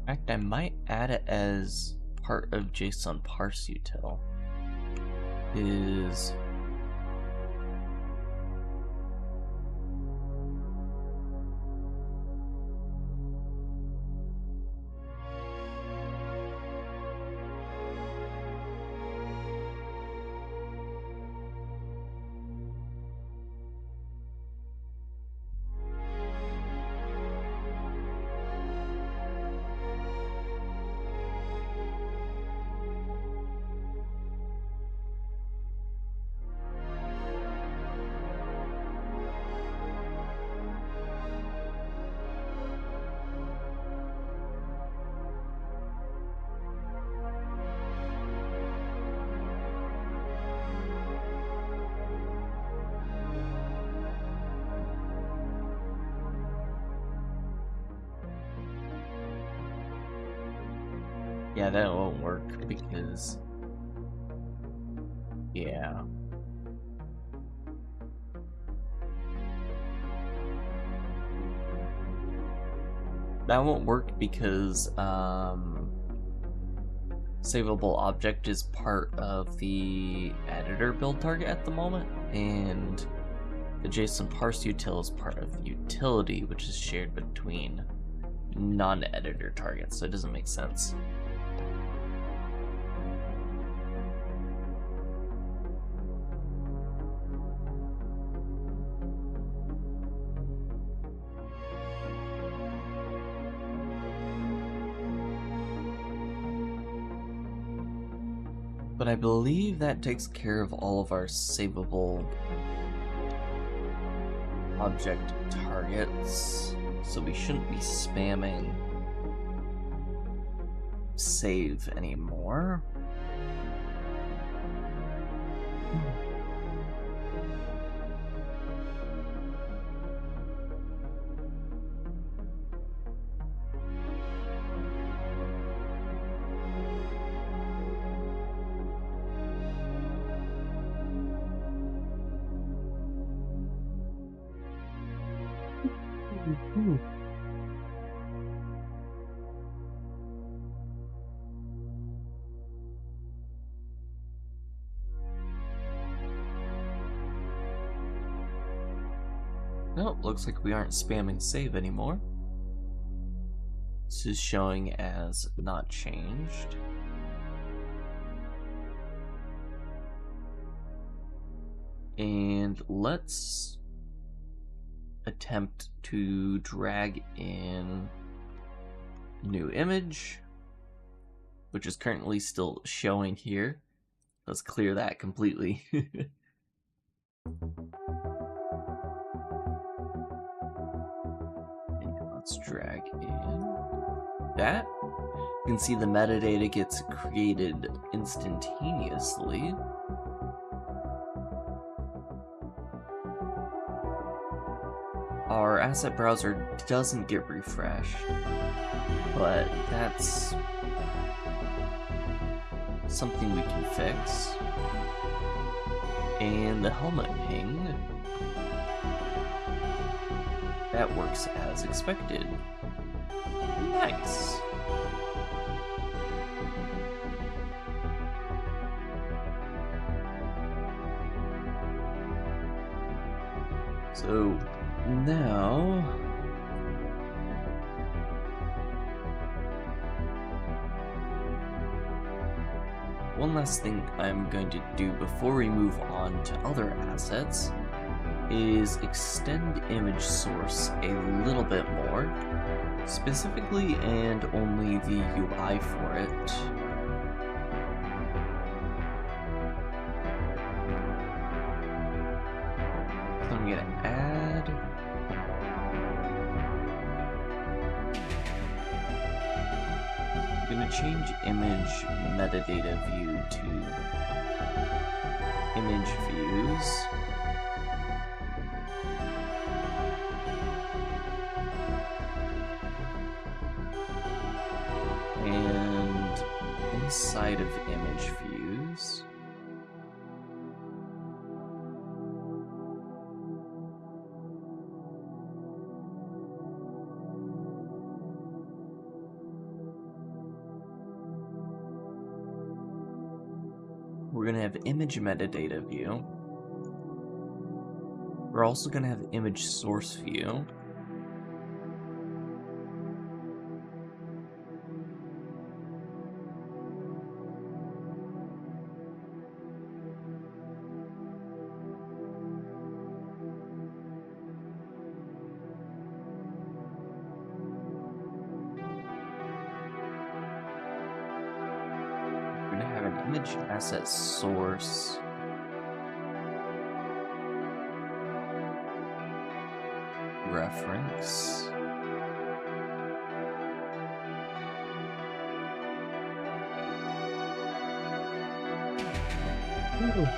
In fact, I might add it as part of JSON parse util. Is yeah, that won't work because, yeah. That won't work because savable object is part of the editor build target at the moment, and the JSON parse util is part of the utility, which is shared between non-editor targets, so it doesn't make sense. But I believe that takes care of all of our savable object targets, so we shouldn't be spamming save anymore. Nope, looks like we aren't spamming save anymore. This is showing as not changed. And let's attempt to drag in new image, which is currently still showing here. Let's clear that completely. Let's drag in that. You can see the metadata gets created instantaneously. Our asset browser doesn't get refreshed, but that's something we can fix. And the helmet ping, that works as expected. Nice. So now one last thing I'm going to do before we move on to other assets is extend image source a little bit more, specifically and only the UI for it. So I'm going to add change image metadata view to image views. And inside of image views, we're going to have image metadata view. We're also going to have image source view. We're going to have an image asset source. Reference. Ooh.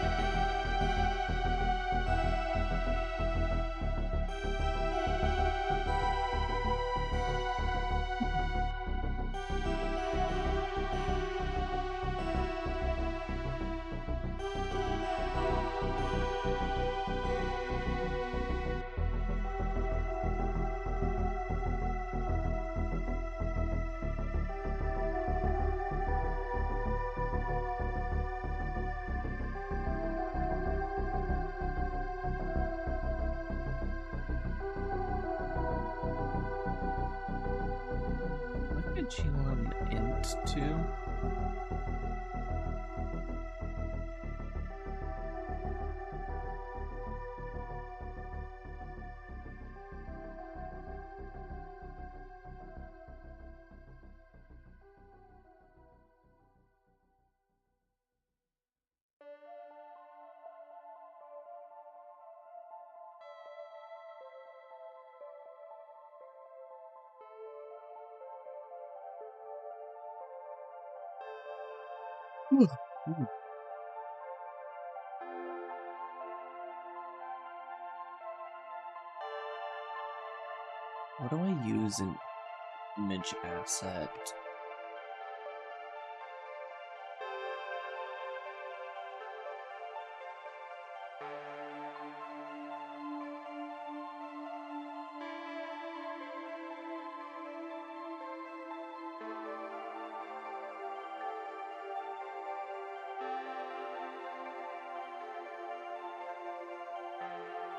Int too. What do I use in image asset?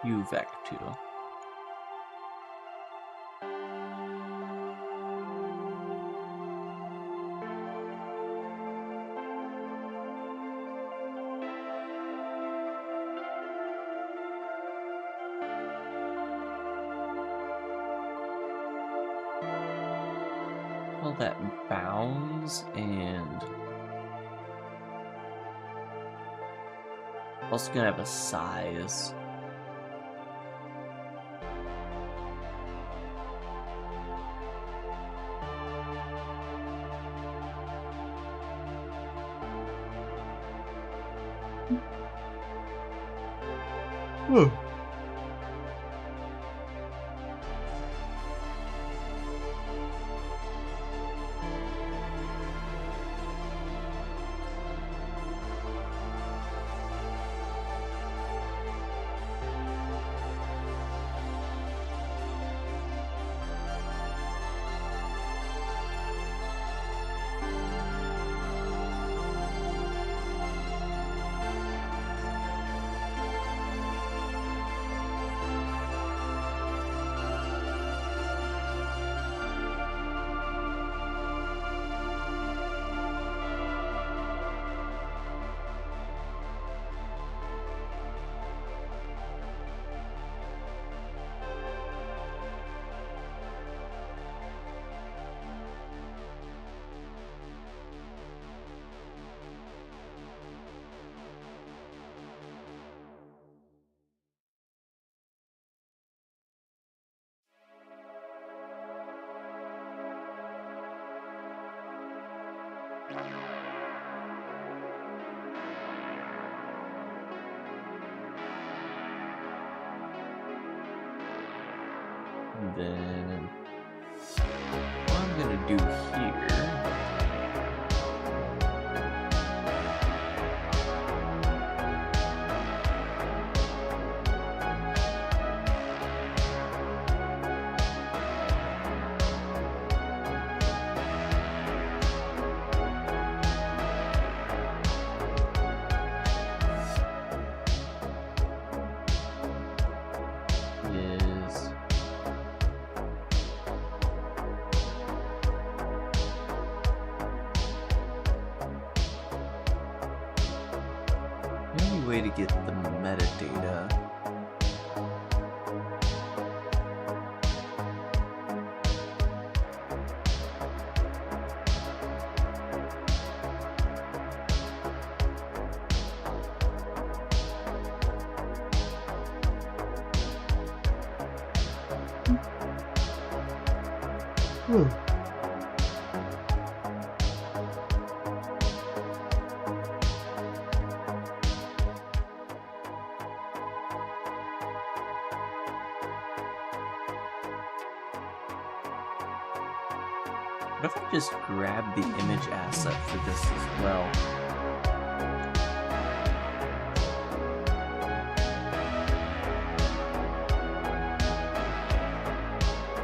Uvector. Well, that bounds and also gonna have a size. Whoa. And then what I'm gonna do here way to get the metadata. What if I just grab the image asset for this as well?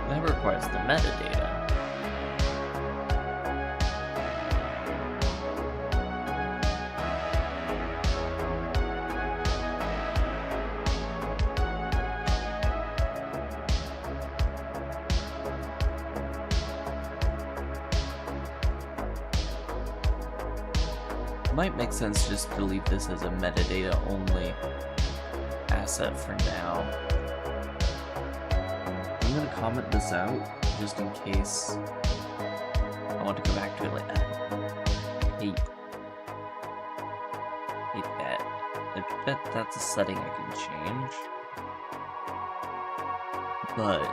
That requires the metadata. Might make sense just to leave this as a metadata only asset for now. I'm gonna comment this out just in case I want to go back to it like that. Hate that. That's a setting I can change. But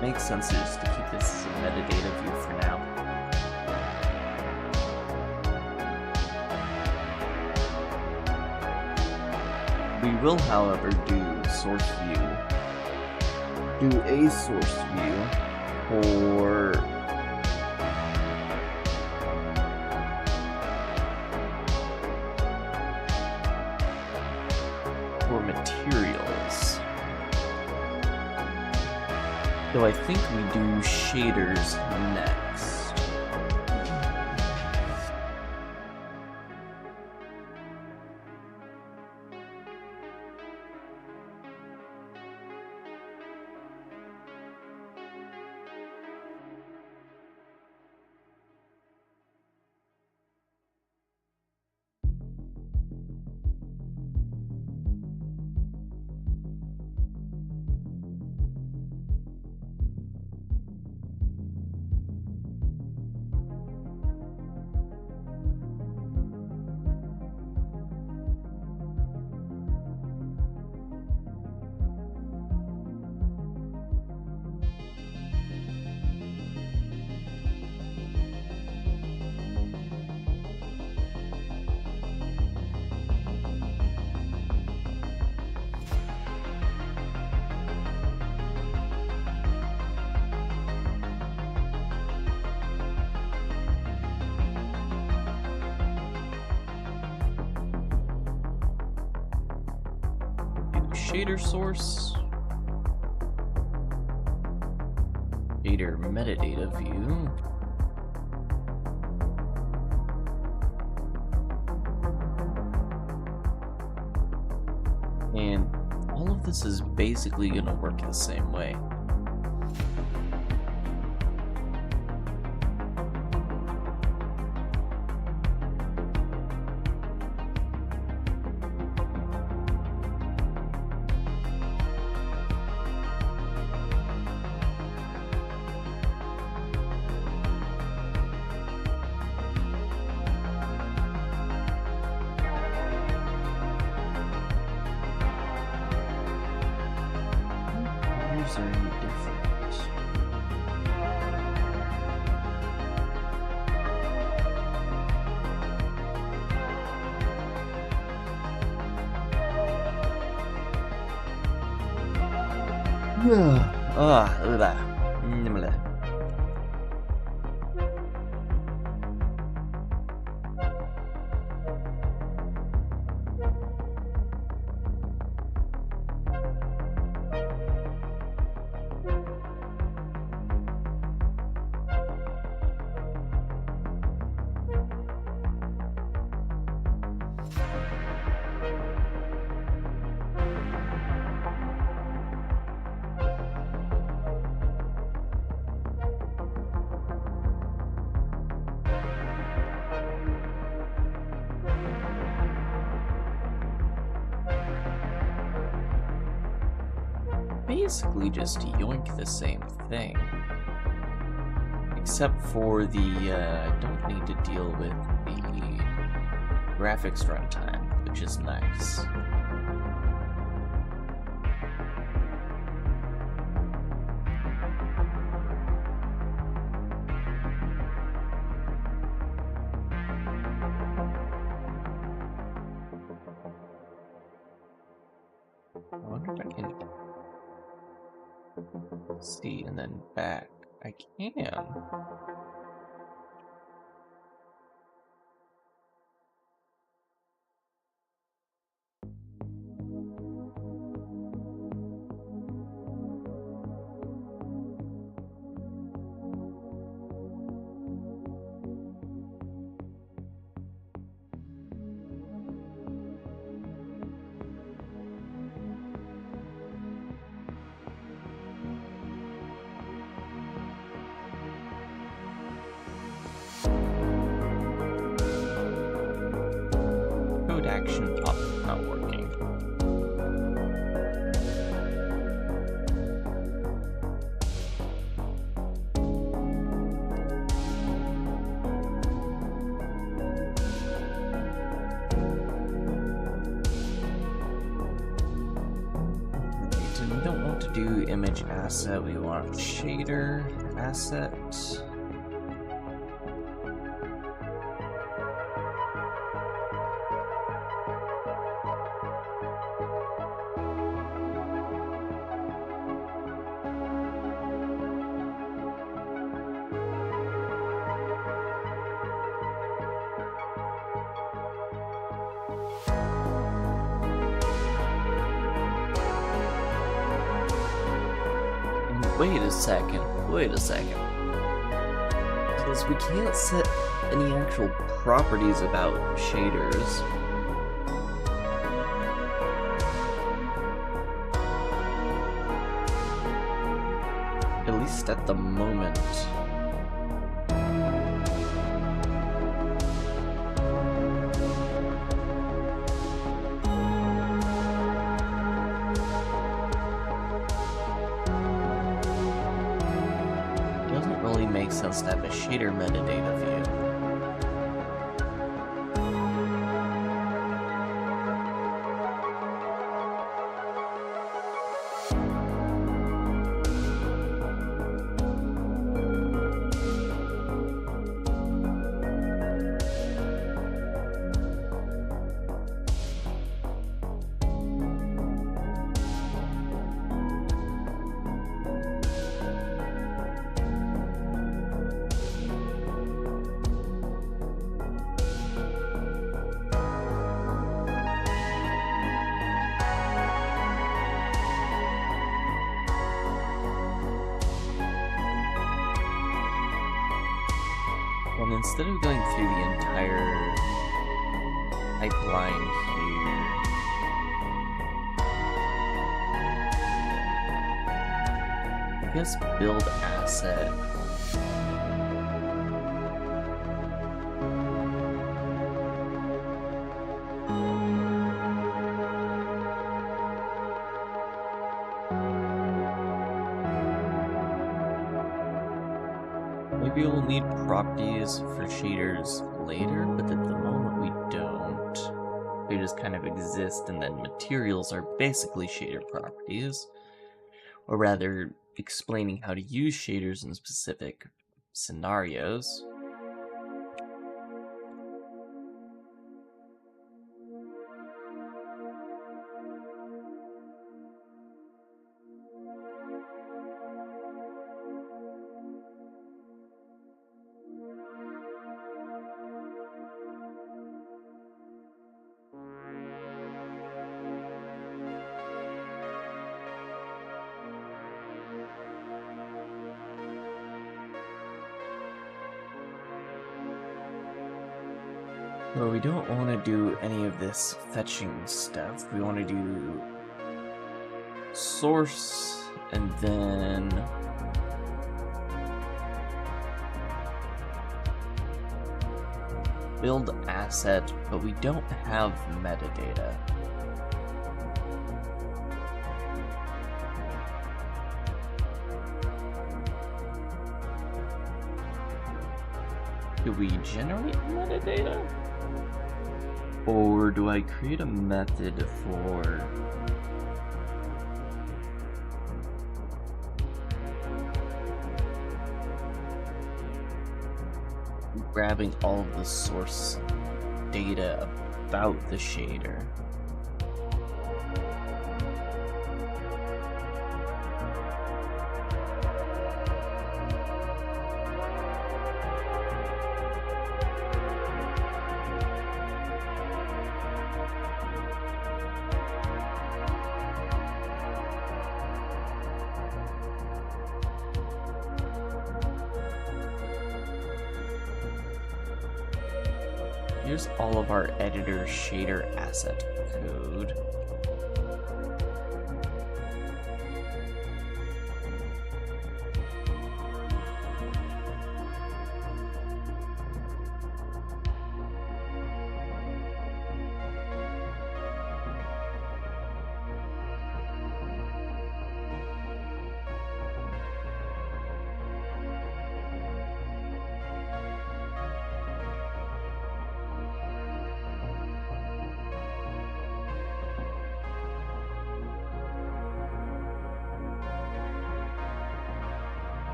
makes sense just to keep this as a metadata view for now. We will, however, do source view. Do a source view for materials. So I think we do shaders next. Shader source, shader metadata view, and all of this is basically going to work the same way. Are any different? Basically just yoink the same thing. Except for the, I don't need to deal with the graphics runtime, which is nice. I wonder if I can see and then back. I can. Code action pop not working. We don't want to do image asset, we want shader asset. Wait a second. Because we can't set any actual properties about shaders. At least at the moment. Makes sense to have a shader metadata view. And instead of going through the entire pipeline here, I guess build asset. Maybe we'll need properties for shaders later, but at the moment we don't. They just kind of exist, and then materials are basically shader properties. Or rather, explaining how to use shaders in specific scenarios. Well, we don't want to do any of this fetching stuff. We want to do source and then build asset, but we don't have metadata. Do we generate metadata? Or do I create a method for grabbing all of the source data about the shader? Here's all of our editor shader asset code.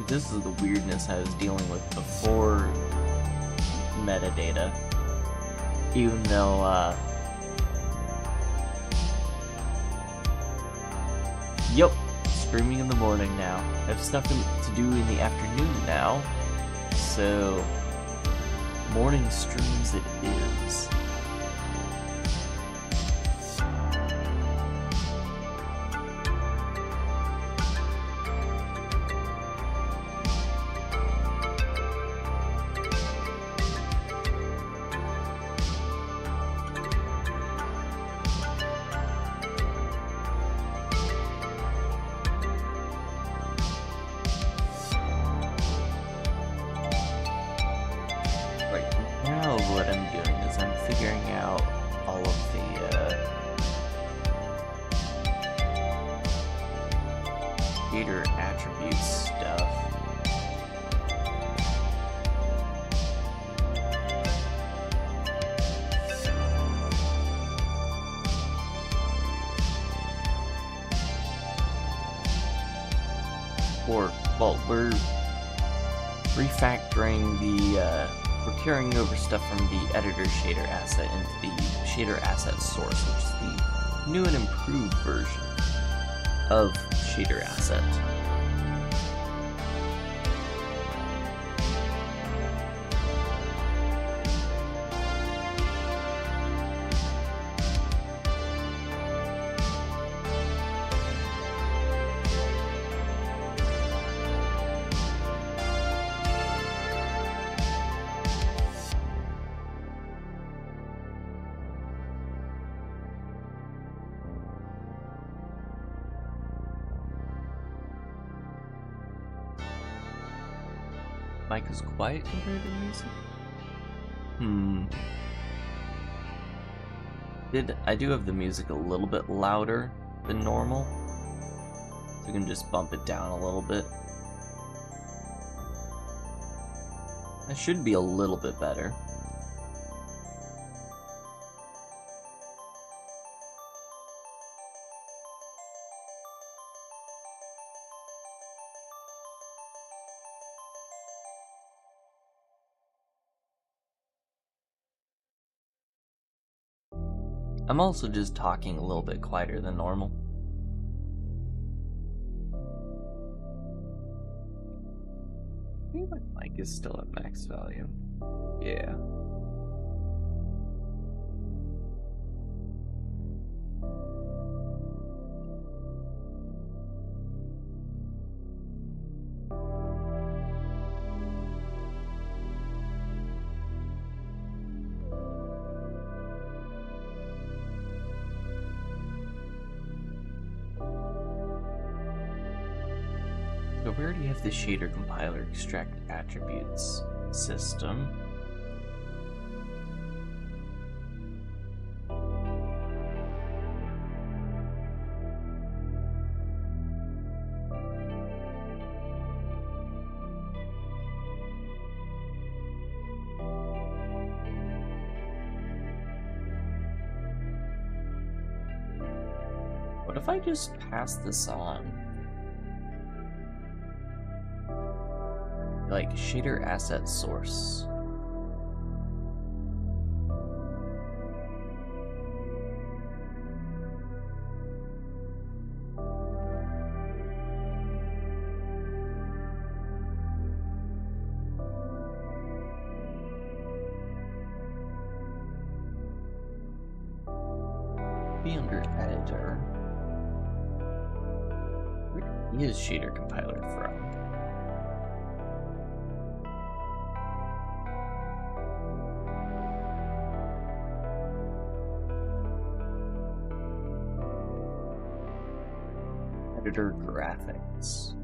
This is the weirdness I was dealing with before metadata. Even though, Yep, streaming in the morning now. I have stuff to do in the afternoon now, so morning streams it is. We're refactoring we're carrying over stuff from the editor shader asset into the shader asset source, which is the new and improved version of shader asset. mic is quiet compared to music? I do have the music a little bit louder than normal, so you can just bump it down a little bit. That should be a little bit better. I'm also just talking a little bit quieter than normal. I think my mic is still at max volume. Yeah. So we already have the shader compiler extract attributes system. What if I just pass this on? Like shader asset source. Be under editor. Where is shader compiler from? Editor graphics.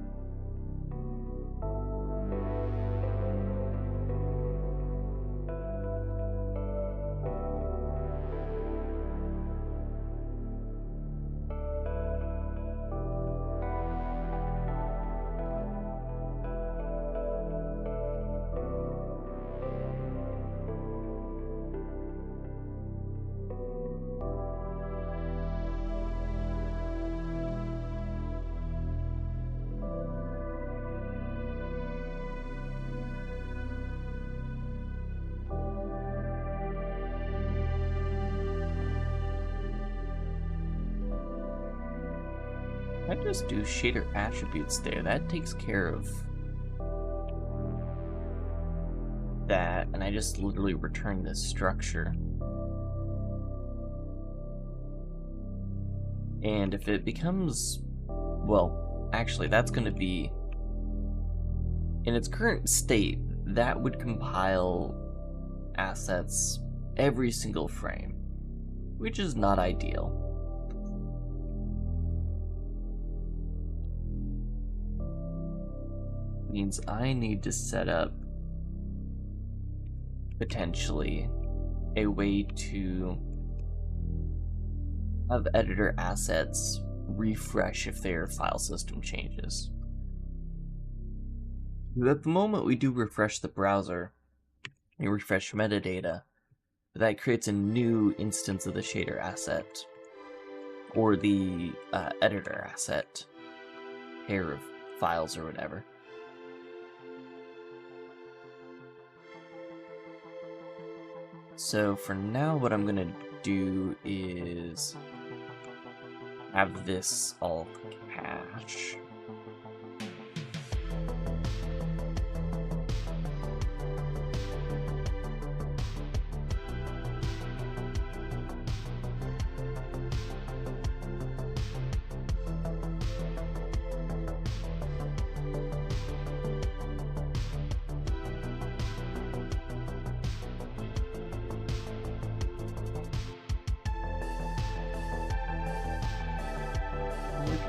I just do shader attributes there. That takes care of that, and I just literally return this structure. And if it becomes, well, actually that's going to be, in its current state, that would compile assets every single frame, which is not ideal. Means I need to set up potentially a way to have editor assets refresh if their file system changes. At the moment we do refresh the browser, we refresh metadata, but that creates a new instance of the shader asset or the editor asset pair of files or whatever. So for now, what I'm gonna do is have this all cache.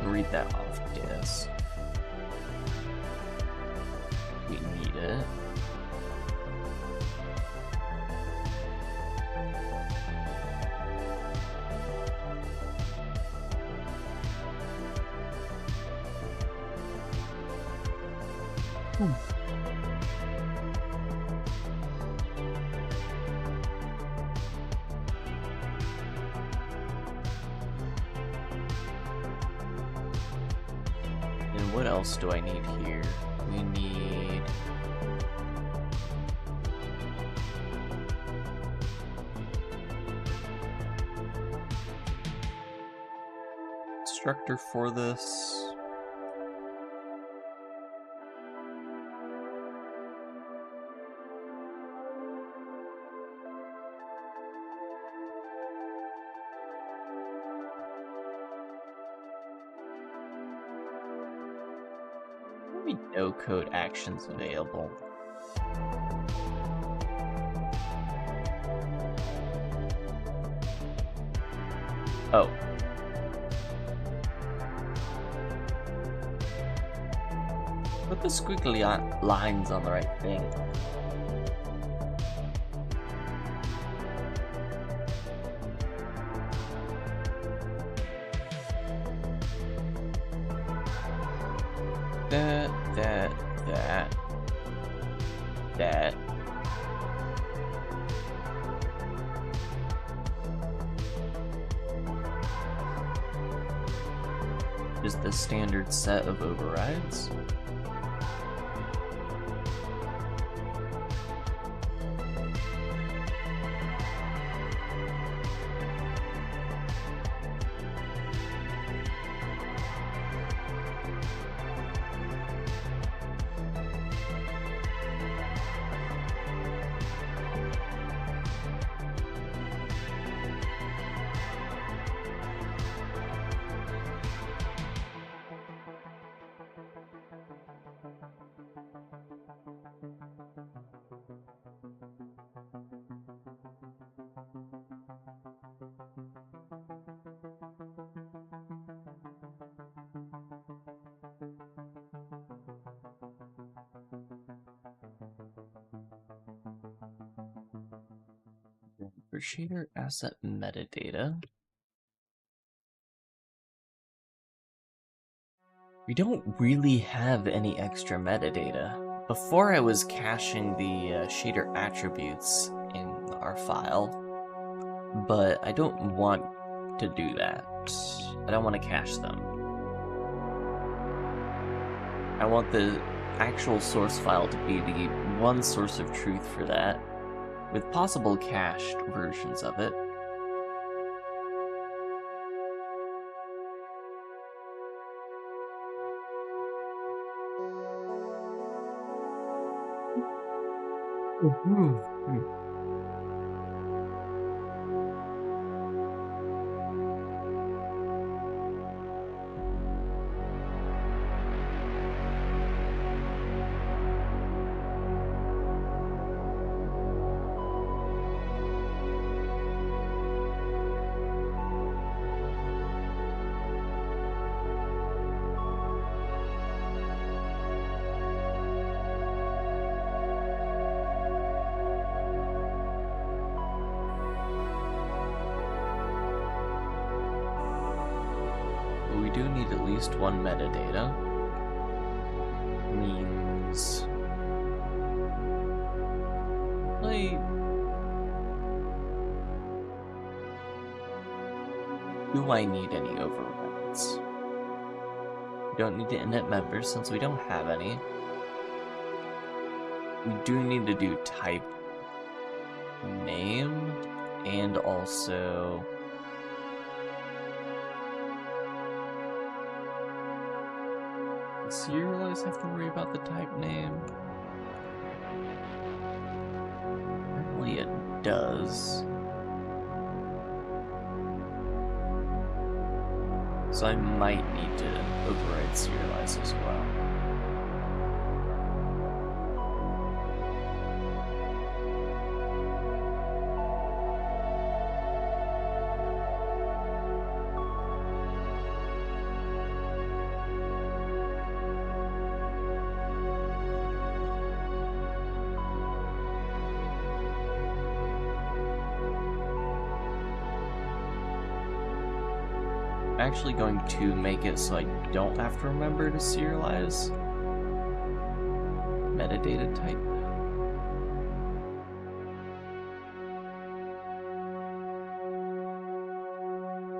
Read that off disk. We need it. And what else do I need here? We need... constructor for this. Maybe no code actions available. Oh. Put the squiggly lines on the right thing. That. Is the standard set of overrides. For shader asset metadata, we don't really have any extra metadata. Before I was caching the shader attributes in our file, but I don't want to do that. I don't want to cache them. I want the actual source file to be the one source of truth for that, with possible cached versions of it. We do need at least one metadata. Means... like... do I need any overrides? We don't need to init members since we don't have any. We do need to do type name and also... serialize have to worry about the type name? Apparently it does. So I might need to override serialize as well. Actually going to make it so I don't have to remember to serialize. metadata type.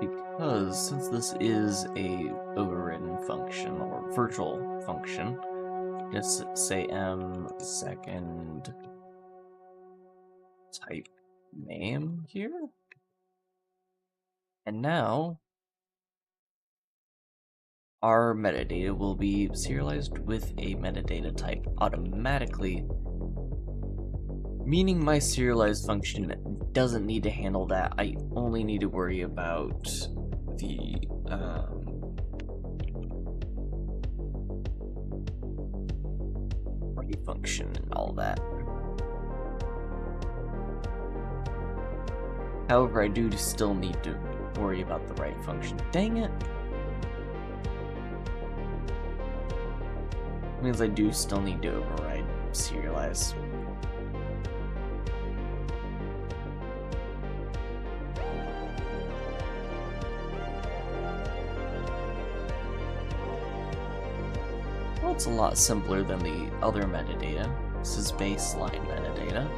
Because since this is a overridden function or virtual function, just say second type name here. And now our metadata will be serialized with a metadata type automatically, meaning my serialized function doesn't need to handle that. I only need to worry about the write function and all that. However, I do still need to worry about the write function. Dang it! Means I do still need to override serialize. Well, it's a lot simpler than the other metadata. This is baseline metadata.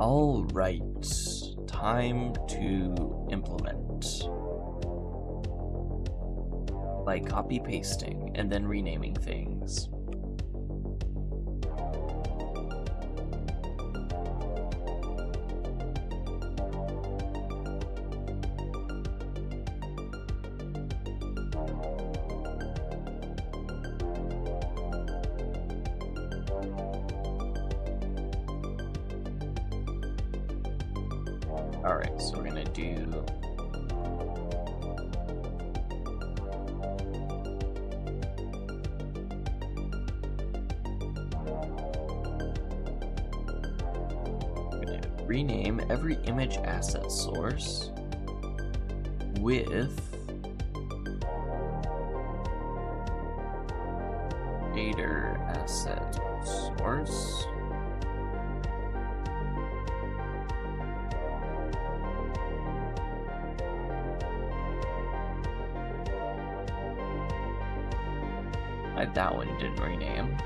All right, time to implement by copy pasting and then renaming things. Alright, so we're gonna do rename every image asset source with shader asset source that one didn't rename.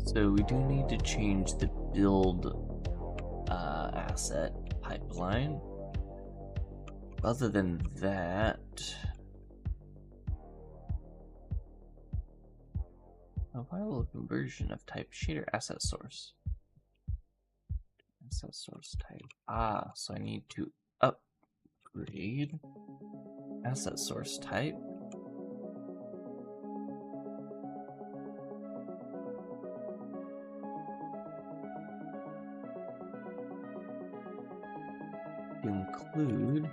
So we do need to change the build asset pipeline. Other than that, compile a conversion of type shader asset source. Asset source type. So I need to upgrade asset source type. Include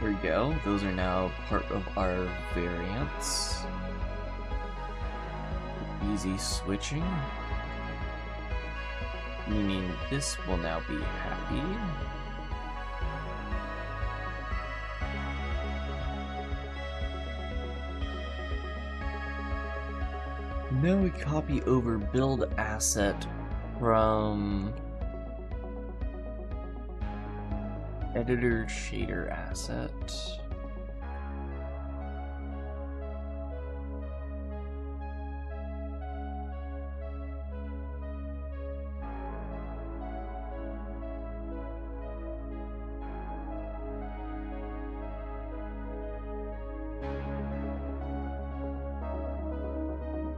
There we go. Those are now part of our variants. Easy switching. meaning this will now be happy. Now we copy over build asset from editor shader asset.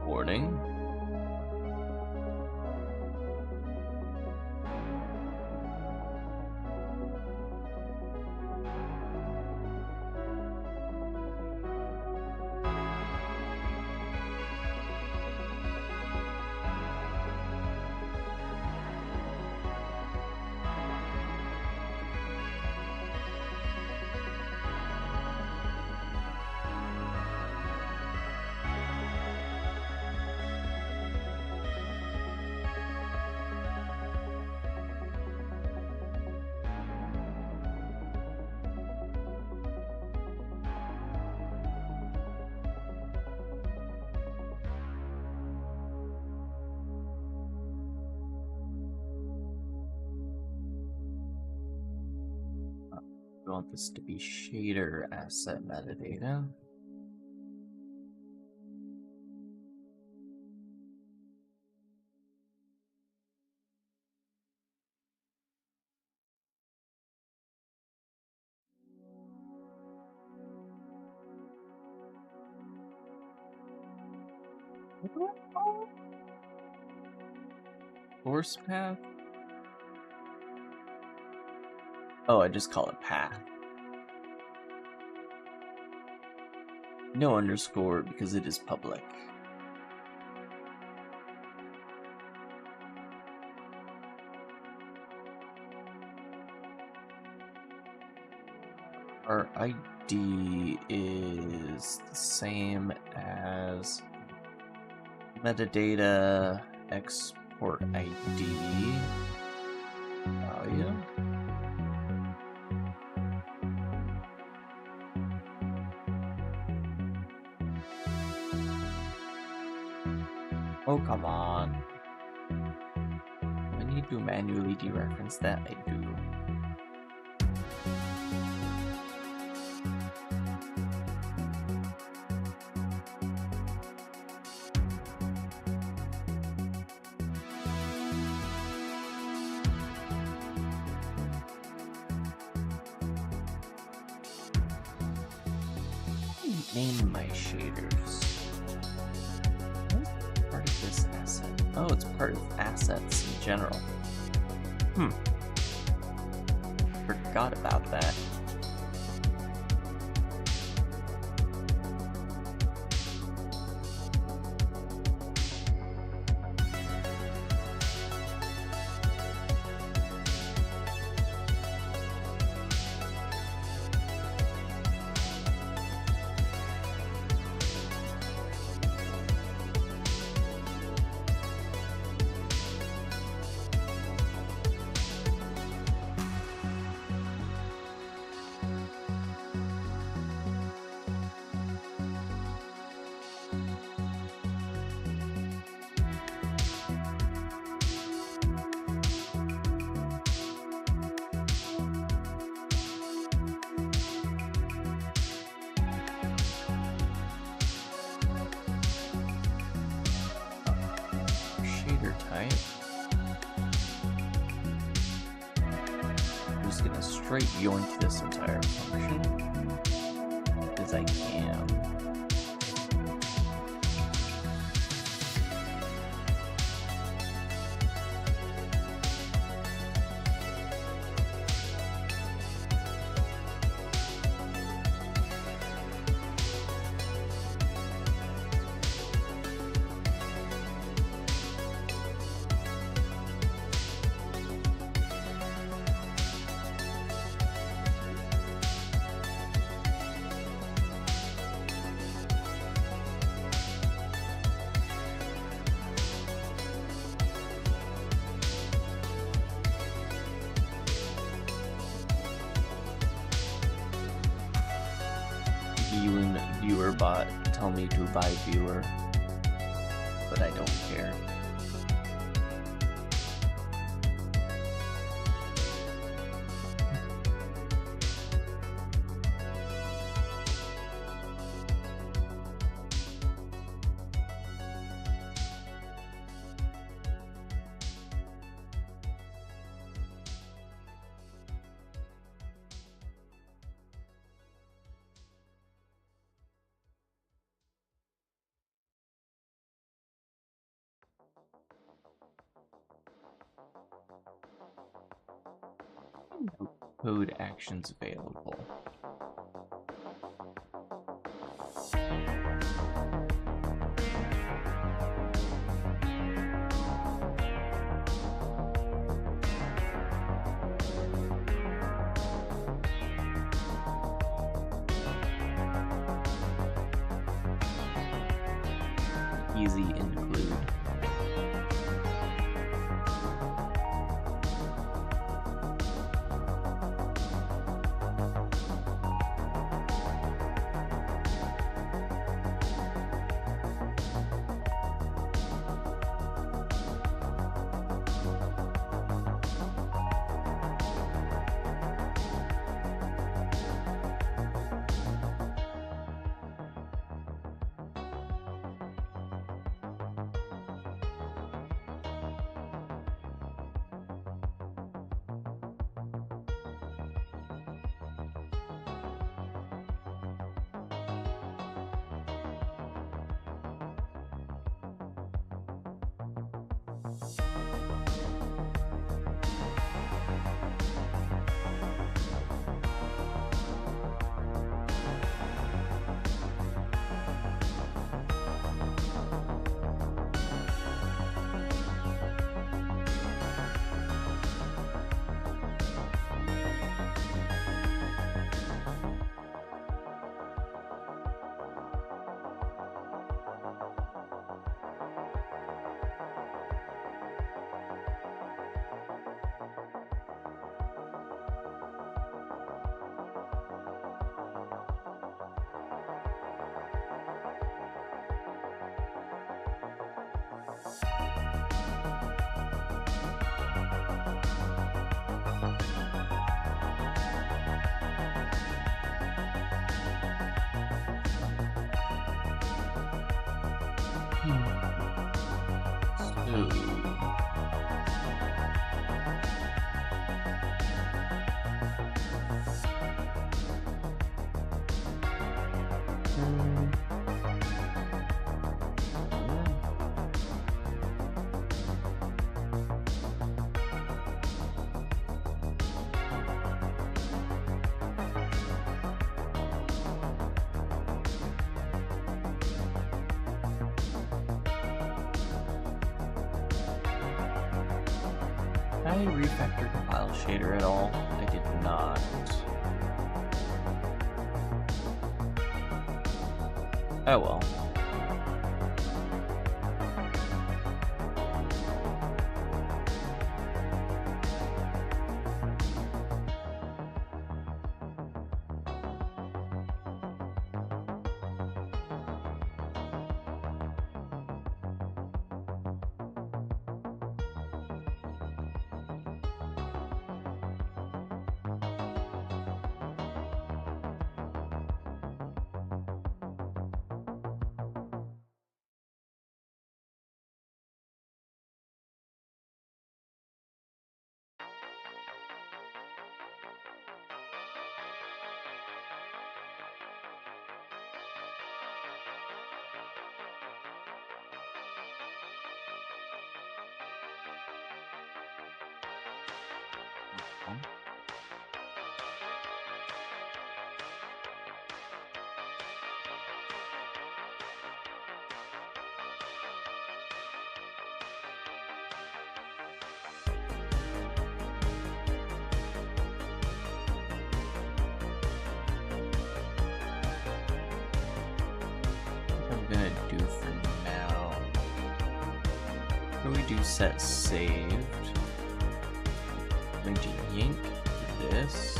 Warning. We want this to be shader asset metadata. Course path? Oh, I just call it path. No underscore because it is public. Our ID is the same as metadata export ID value. Oh, come on. I need to manually dereference that. I do. Name my shaders. Part of this asset. Oh, it's part of assets in general. Forgot about that. Type. I'm just gonna straight yoink this entire function because I can. viewing viewer bot tell me to buy viewer, but I don't care. Code actions available. Easy include. Did I refactor compile shader at all? I did not. Oh well. Gonna do for now. What do we do? Set saved. I'm going to yank this.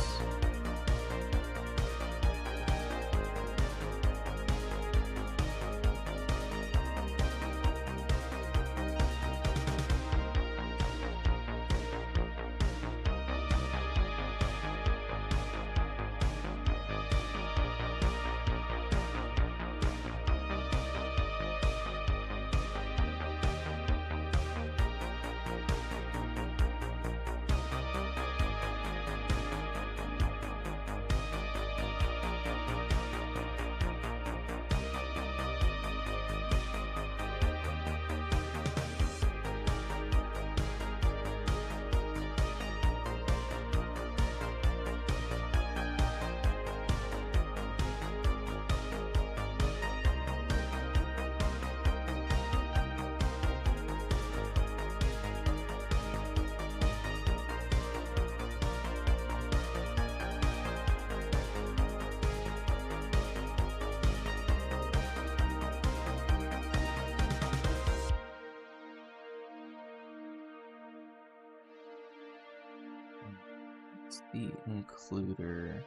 What's the includer?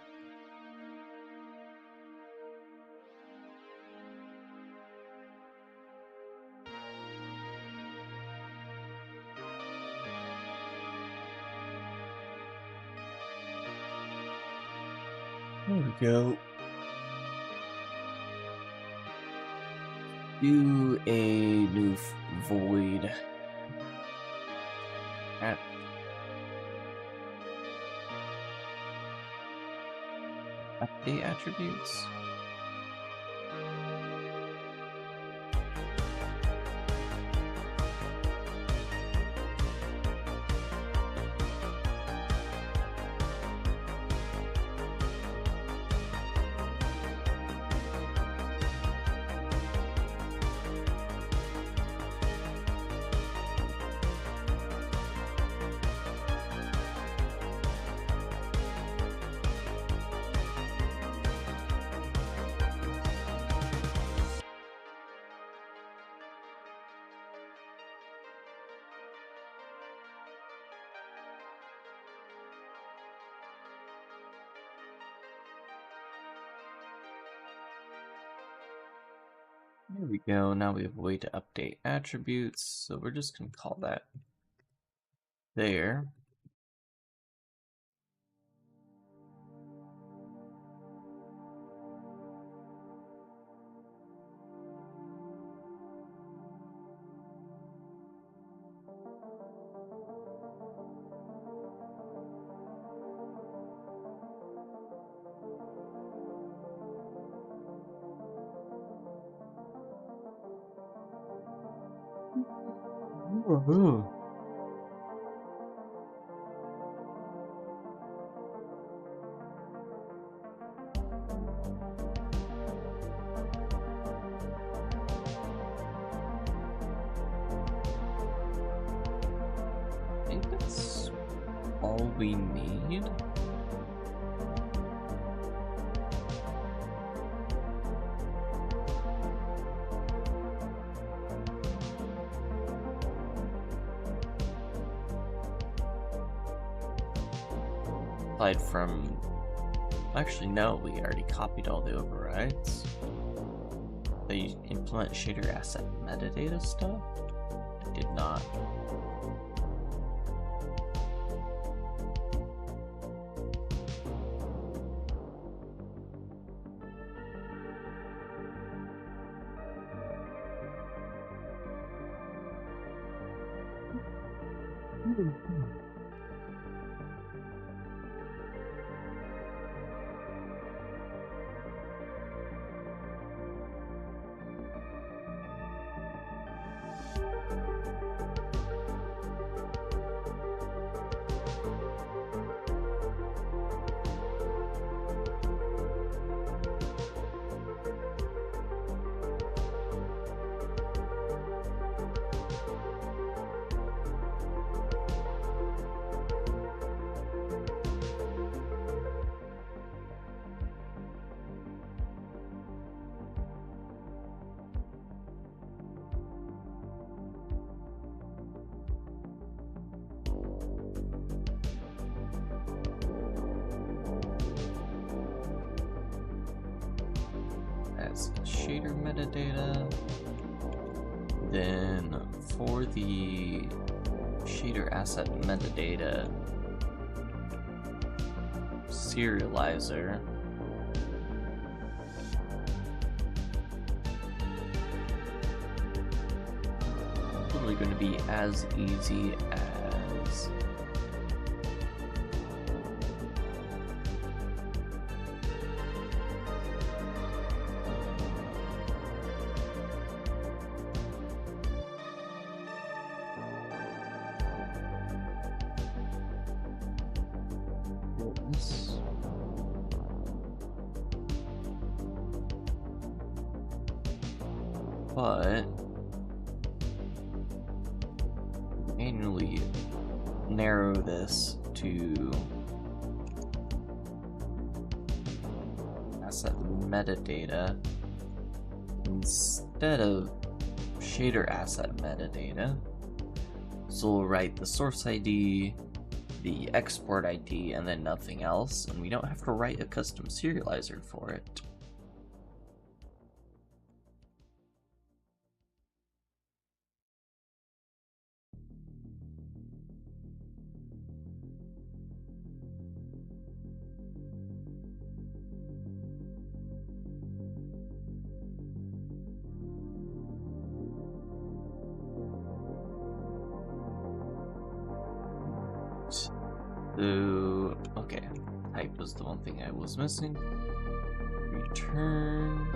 There we go. Do a new void at update attributes. There we go. Now we have a way to update attributes, so we're just going to call that there. Woohoo. I think that's all we need. Aside from, actually no, we already copied all the overrides. They implement shader asset metadata stuff? I did not. As shader metadata. Then for the shader asset metadata serializer, it's probably going to be as easy as this. But manually narrow this to asset metadata instead of shader asset metadata. So we'll write the source ID, the export ID and then nothing else, and we don't have to write a custom serializer for it. So, okay, type was the one thing I was missing. Return.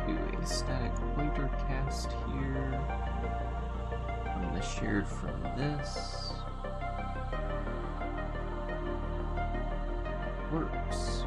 Do a static pointer cast here from the shared from this. Works.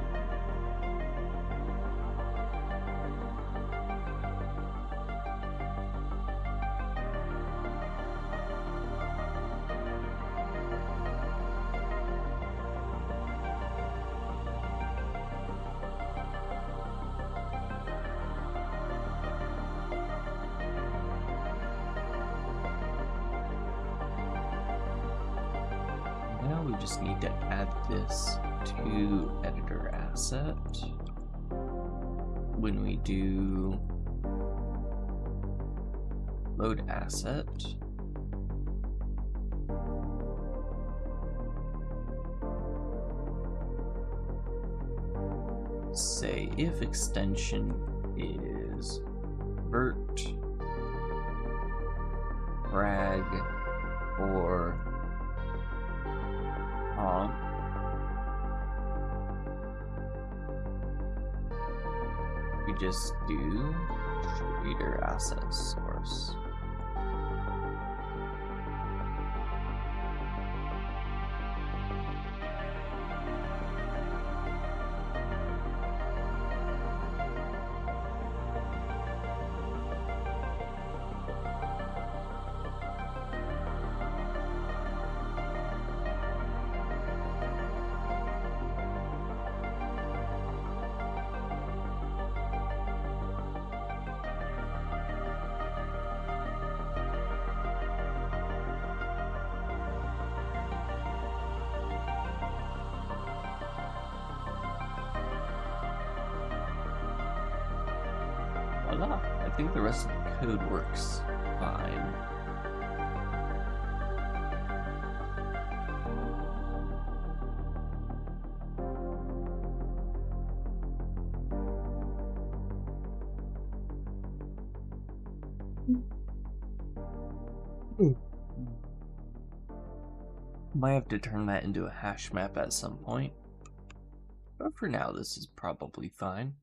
Now we just need to add this to editor asset when we do load asset. Say if extension is vert, drag, or we just do shader asset source. Voila, I think the rest of the code works fine. Might have to turn that into a hash map at some point, but for now this is probably fine.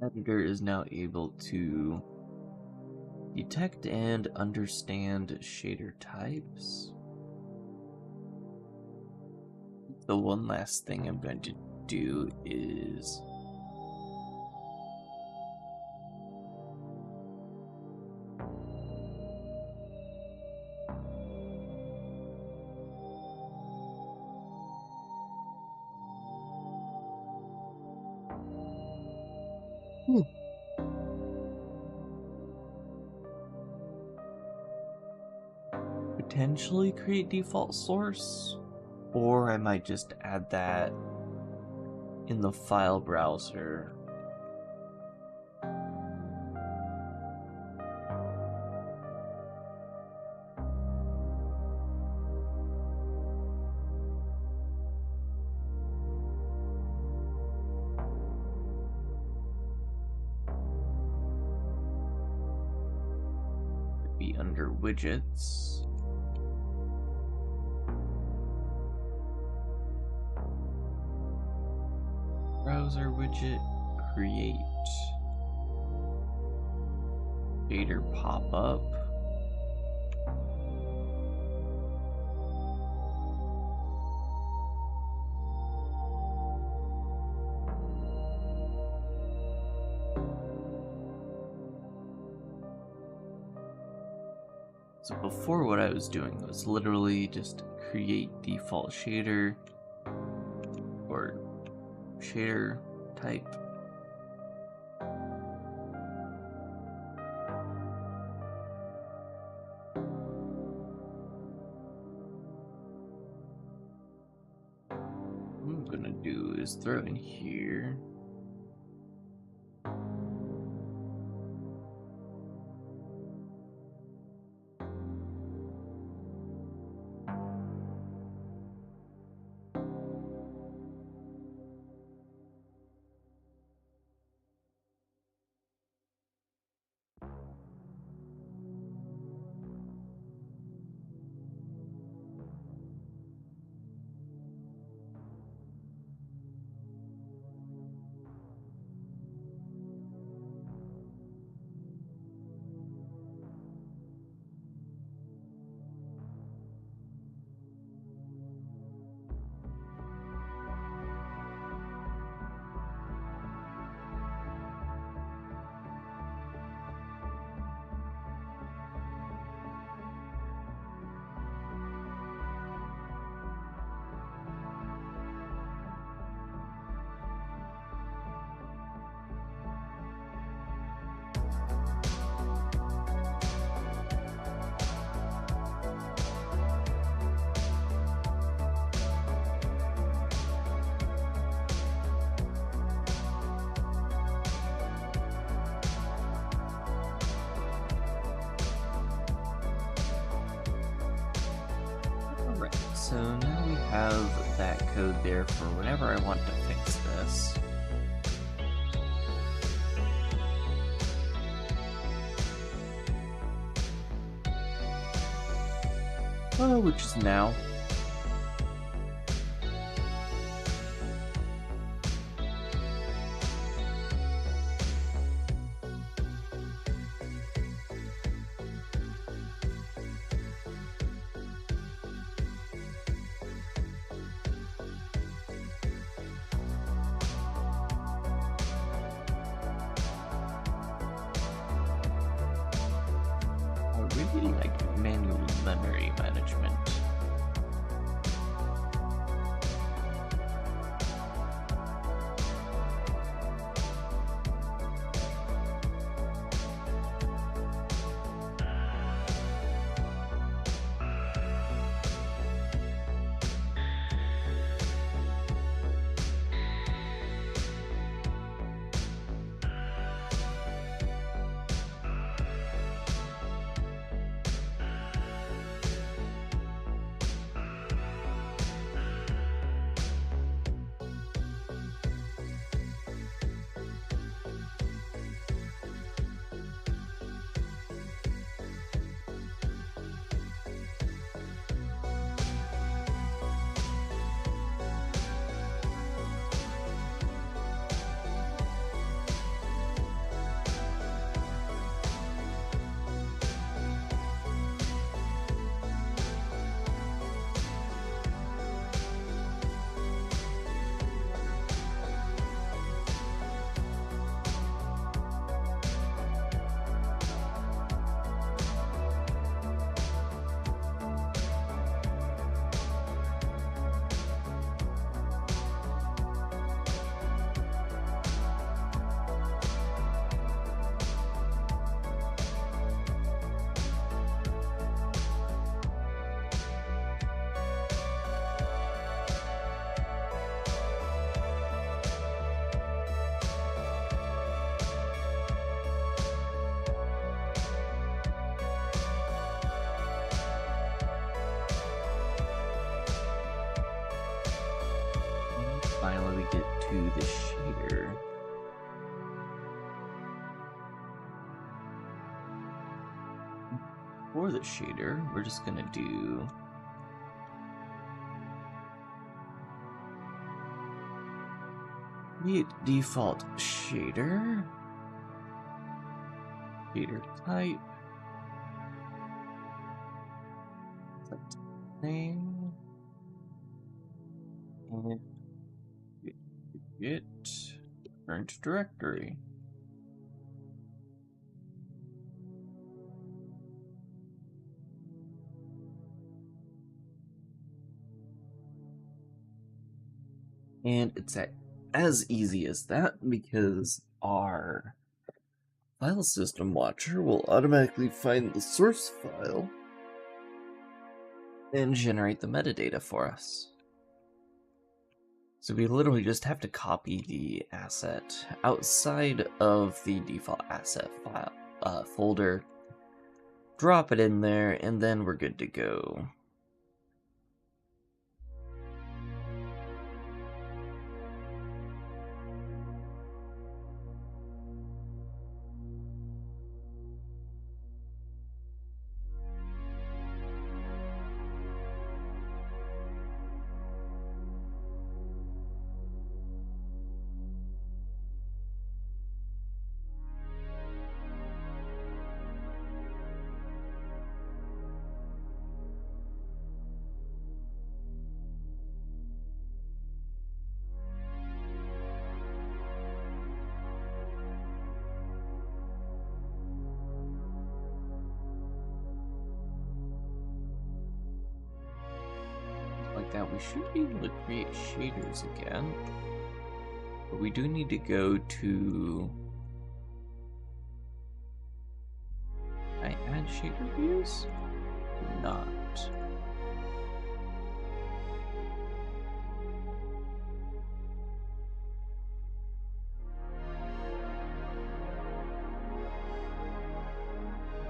Editor is now able to detect and understand shader types. The one last thing I'm going to do is potentially create default source, or I might just add that in the file browser. be under widgets. Browser widget, create shader pop-up. So before, what I was doing was literally just create default shader or shader type. What I'm gonna do is throw in here So now we have that code there for whenever I want to fix this. Oh, which is now. I really like manual memory management. Finally, we get to the shader. for the shader, we're just gonna do create default shader, shader type, name, and get current directory. And it's as easy as that because our file system watcher will automatically find the source file and generate the metadata for us. So we literally just have to copy the asset outside of the default asset file folder, drop it in there, and then we're good to go. That we should be able to create shaders again, but we do need to go to I add shader views? Not.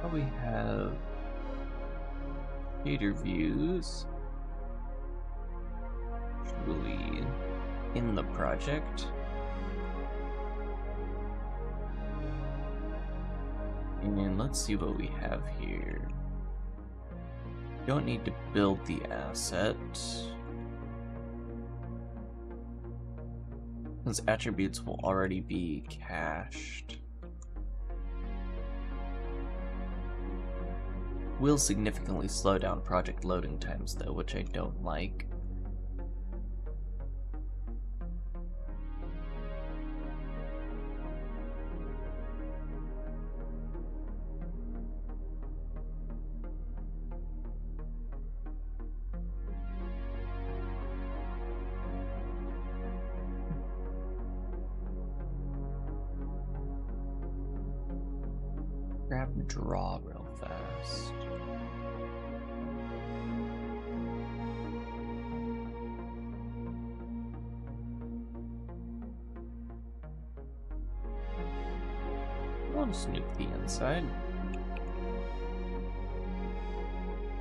Now we have shader views in the project, and let's see what we have here. Don't need to build the asset since attributes will already be cached. Will significantly slow down project loading times though, which I don't like. Grab and draw real fast. I'll snoop the inside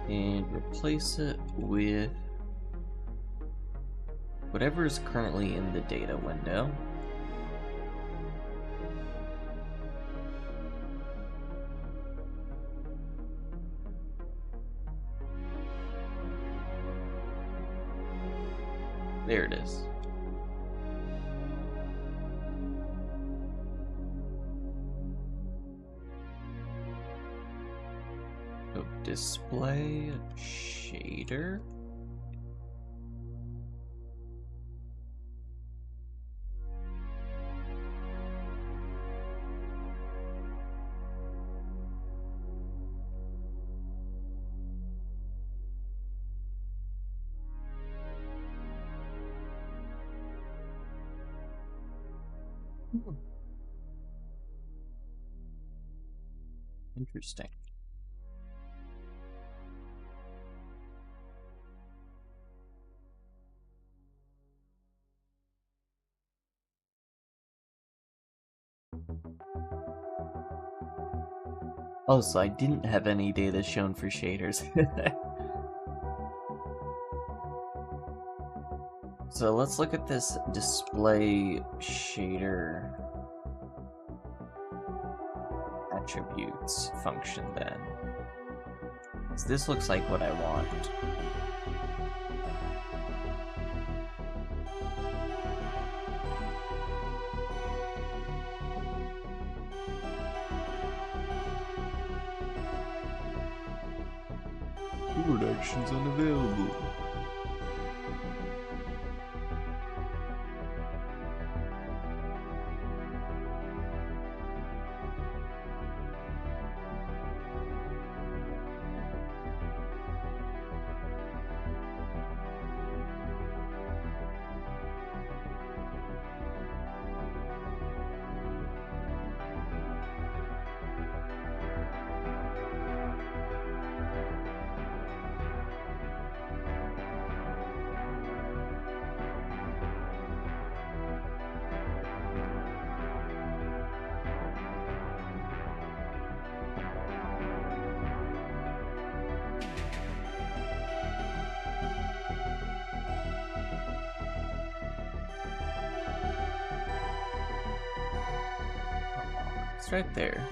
and replace it with whatever is currently in the data window. There it is. So display shader. Interesting. Oh, so I didn't have any data shown for shaders. So let's look at this display shader attributes function then. So this looks like what I want. Keyboard actions unavailable. It's right there.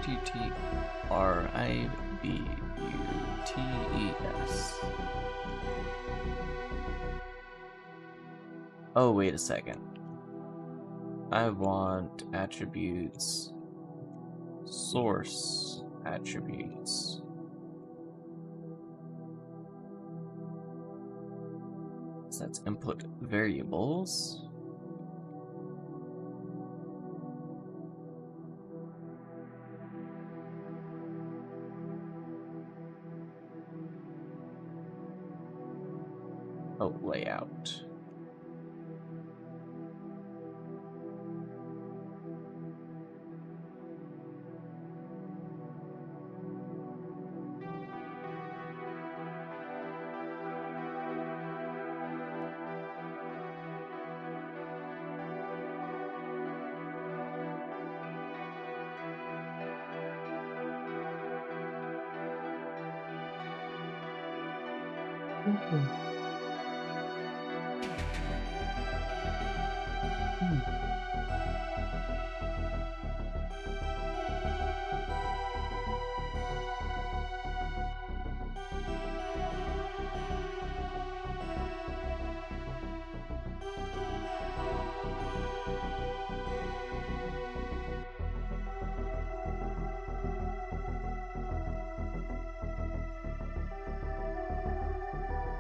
UTTRIBUTES. Oh, wait a second. I want attributes, source attributes. So that's input variables. Oh, layout.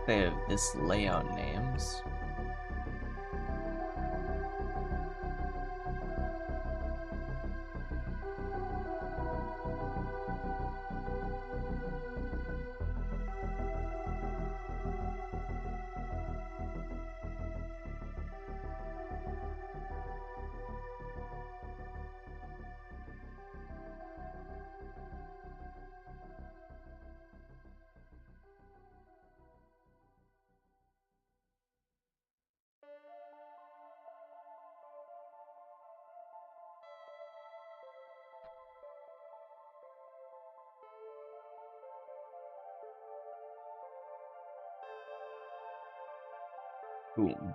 They have this layout names. Boom.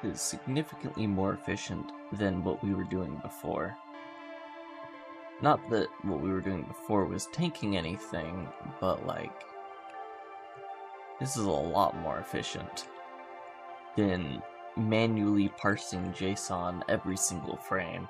Is significantly more efficient than what we were doing before. Not that what we were doing before was tanking anything, but like, this is a lot more efficient than manually parsing JSON every single frame.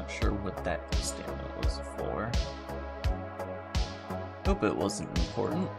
Not sure what that statement was for. Hope it wasn't important.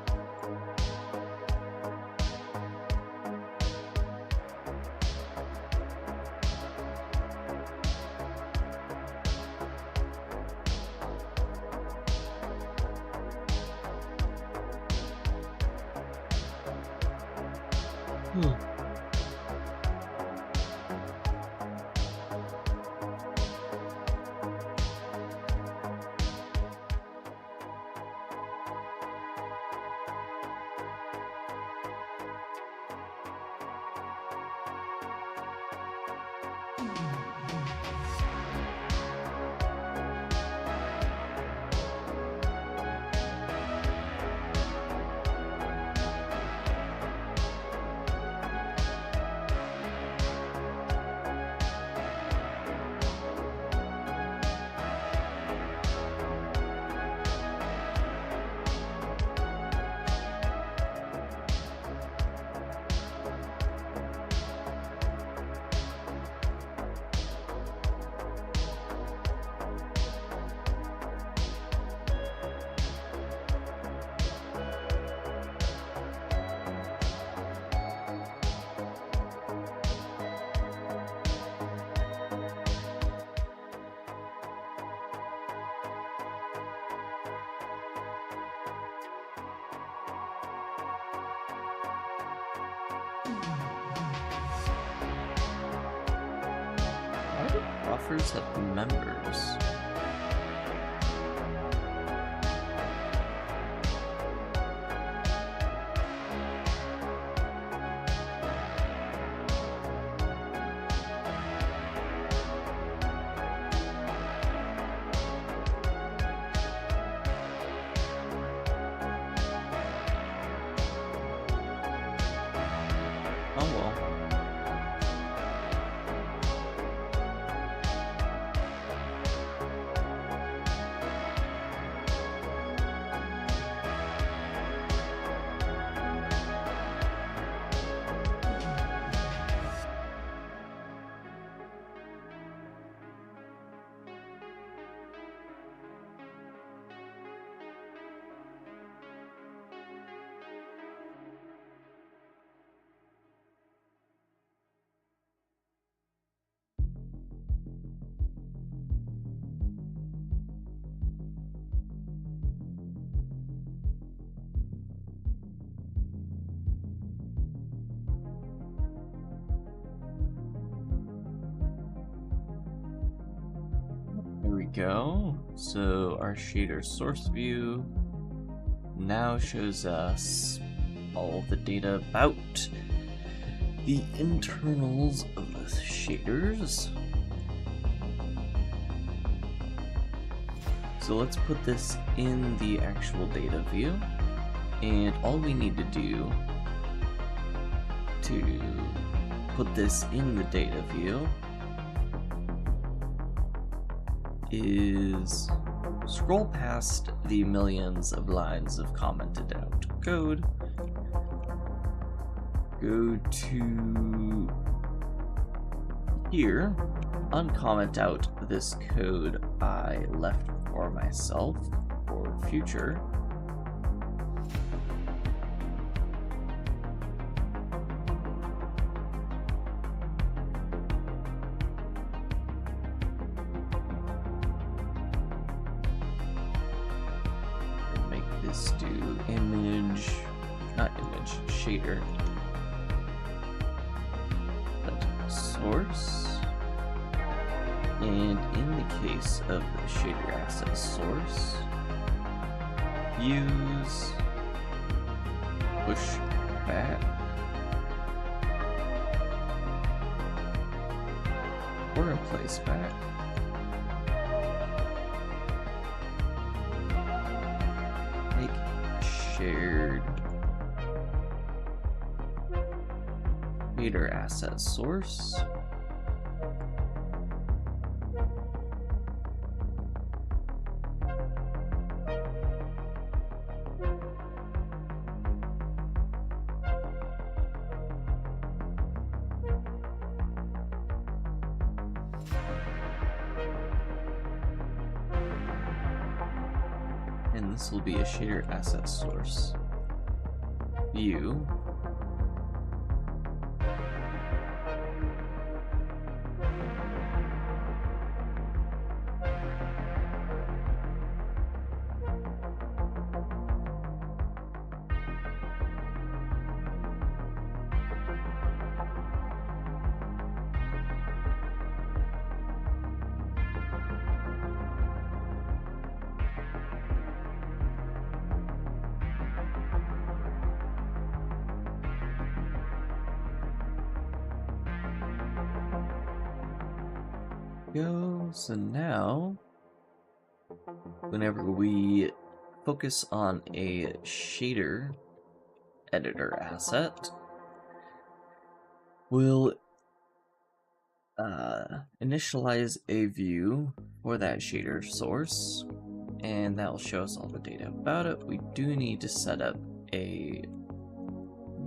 Why do buffers have members? Oh well. There we go. So our shader source view now shows us all of the data about the internals of the shaders. So let's put this in the actual data view, and all we need to do to put this in the data view is scroll past the millions of lines of commented out code, go to here, uncomment out this code I left for myself for future, this do image, not image, shader, but source, and in the case of the shader asset source, use push back or replace back. Shared shader asset source. and this will be a shader asset source. View. So now, whenever we focus on a shader editor asset, we'll initialize a view for that shader source, and that will show us all the data about it. We do need to set up a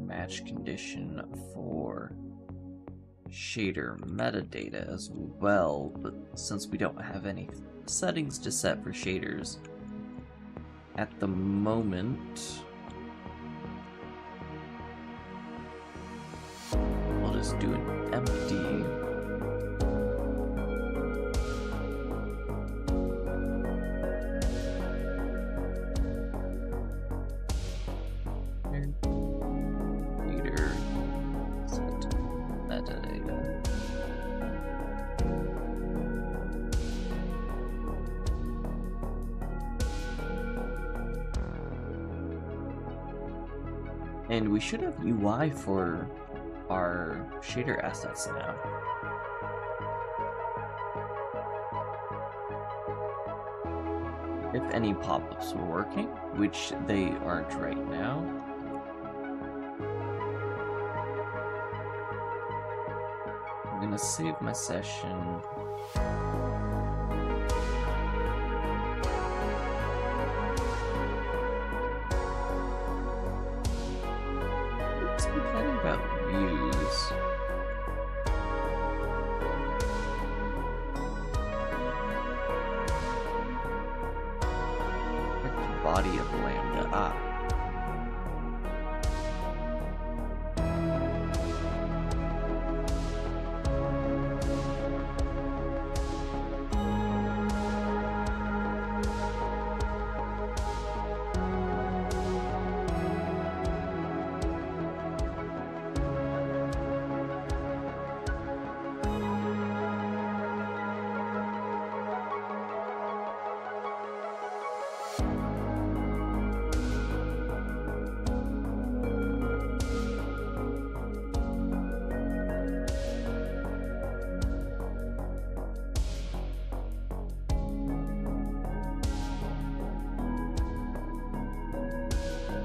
match condition for shader metadata as well, but since we don't have any settings to set for shaders at the moment, we'll just do an empty shader set metadata. And we should have UI for our shader assets now. If any pop-ups were working, which they aren't right now. I'm gonna save my session. About views. Body of lambda.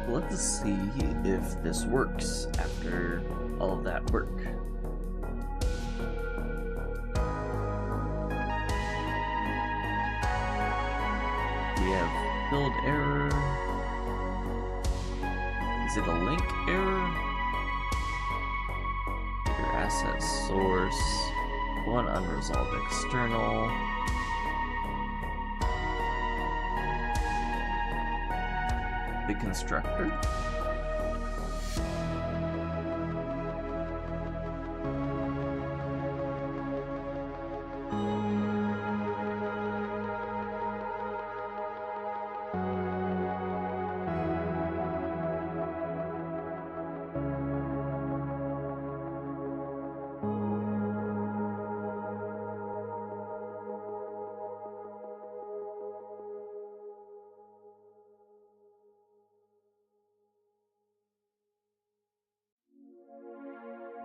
Let's see if this works after all of that work. We have build error. Is it a link error? Your asset source, one unresolved external. The constructor.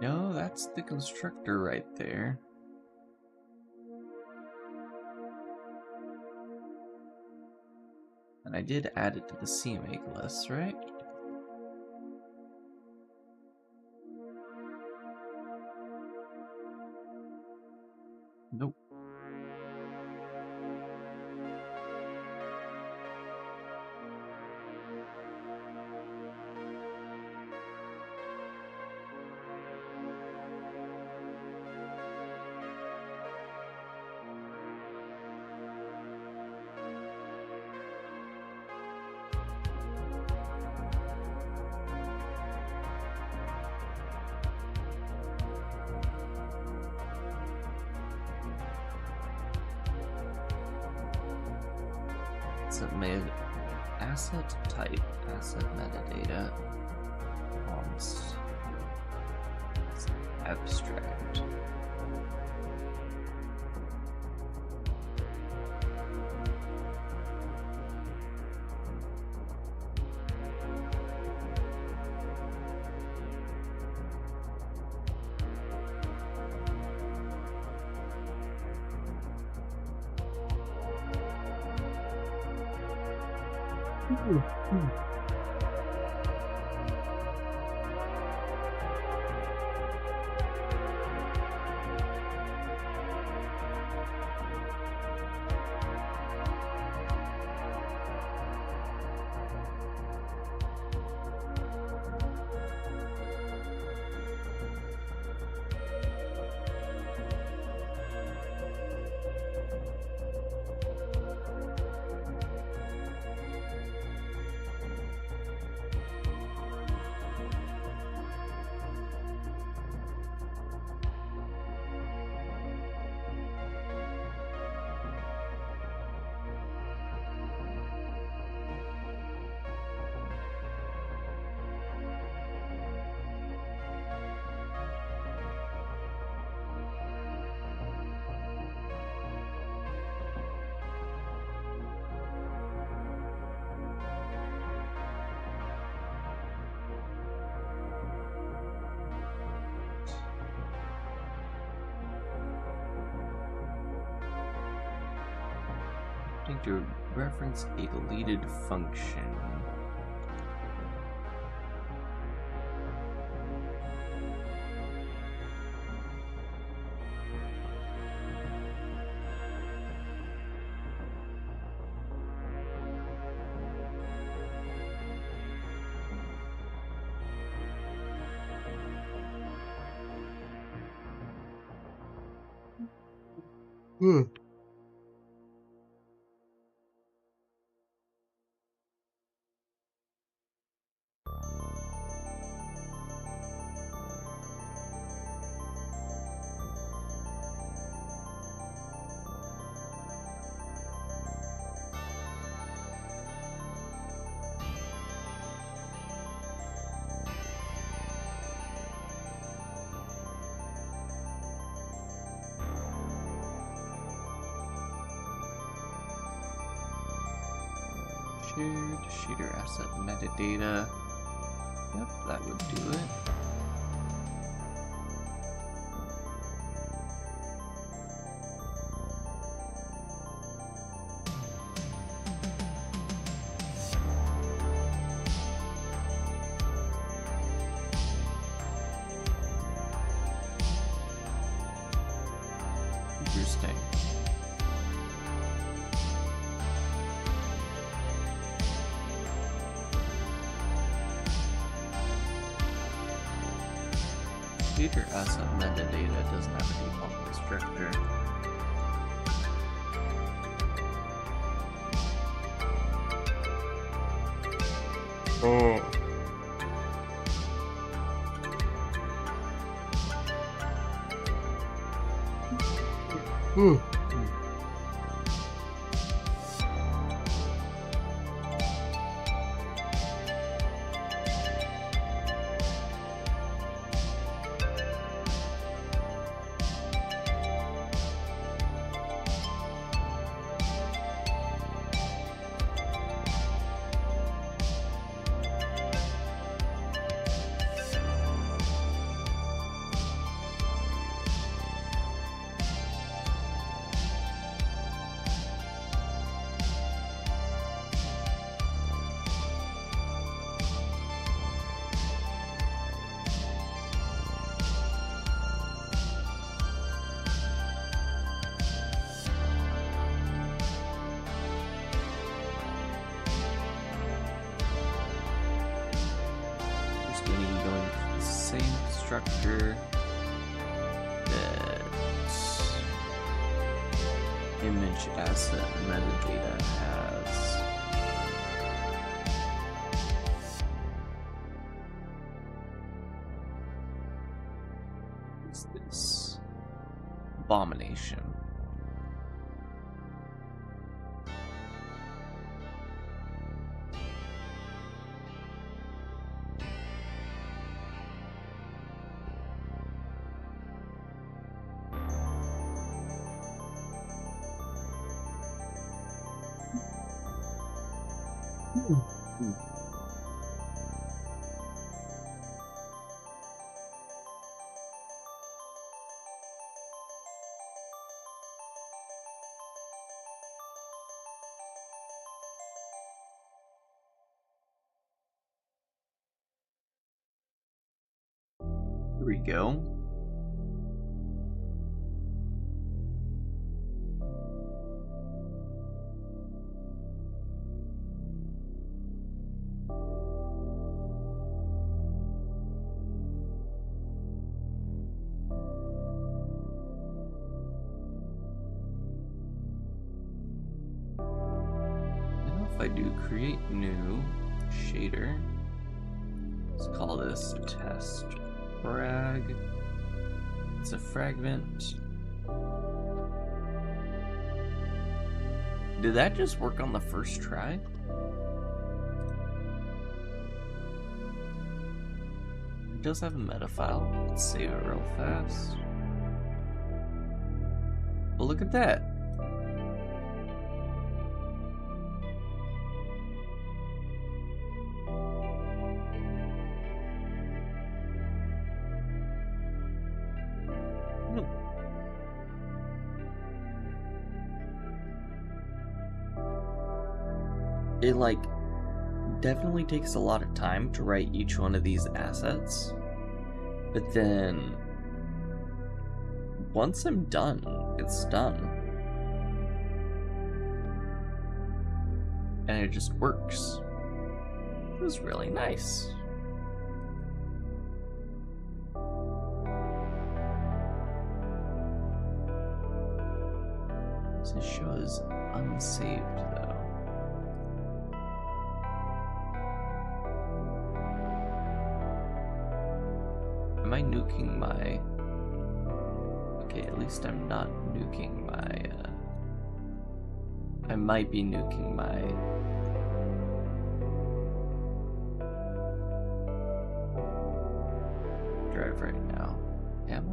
No, that's the constructor right there. And I did add it to the CMake list, right? Nope. asset type, asset metadata, it's abstract. To reference a deleted function. Shared shader asset metadata. Yep, that would do it. Interesting. Shader asset metadata doesn't have a default descriptor. Oh. Structure that image asset metadata has. What is this? Abomination. Here we go. Now if I do create new shader, let's call this test frag. It's a fragment. Did that just work on the first try? It does have a meta file. Let's save it real fast. Well, look at that. It like definitely takes a lot of time to write each one of these assets, but then once I'm done, it's done, and it just works. It was really nice. This show is unsaved though. Am I nuking my... Okay, at least I'm not nuking my... I might be nuking my... drive right now. Am I?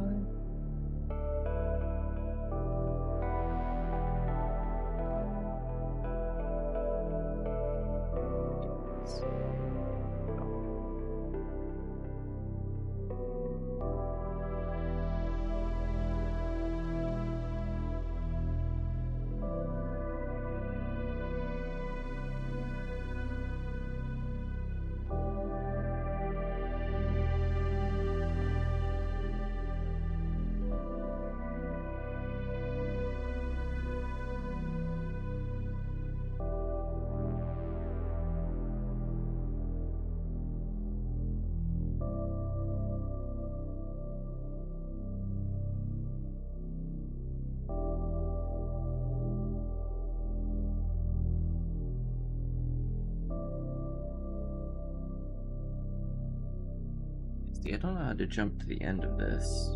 See, I don't know how to jump to the end of this.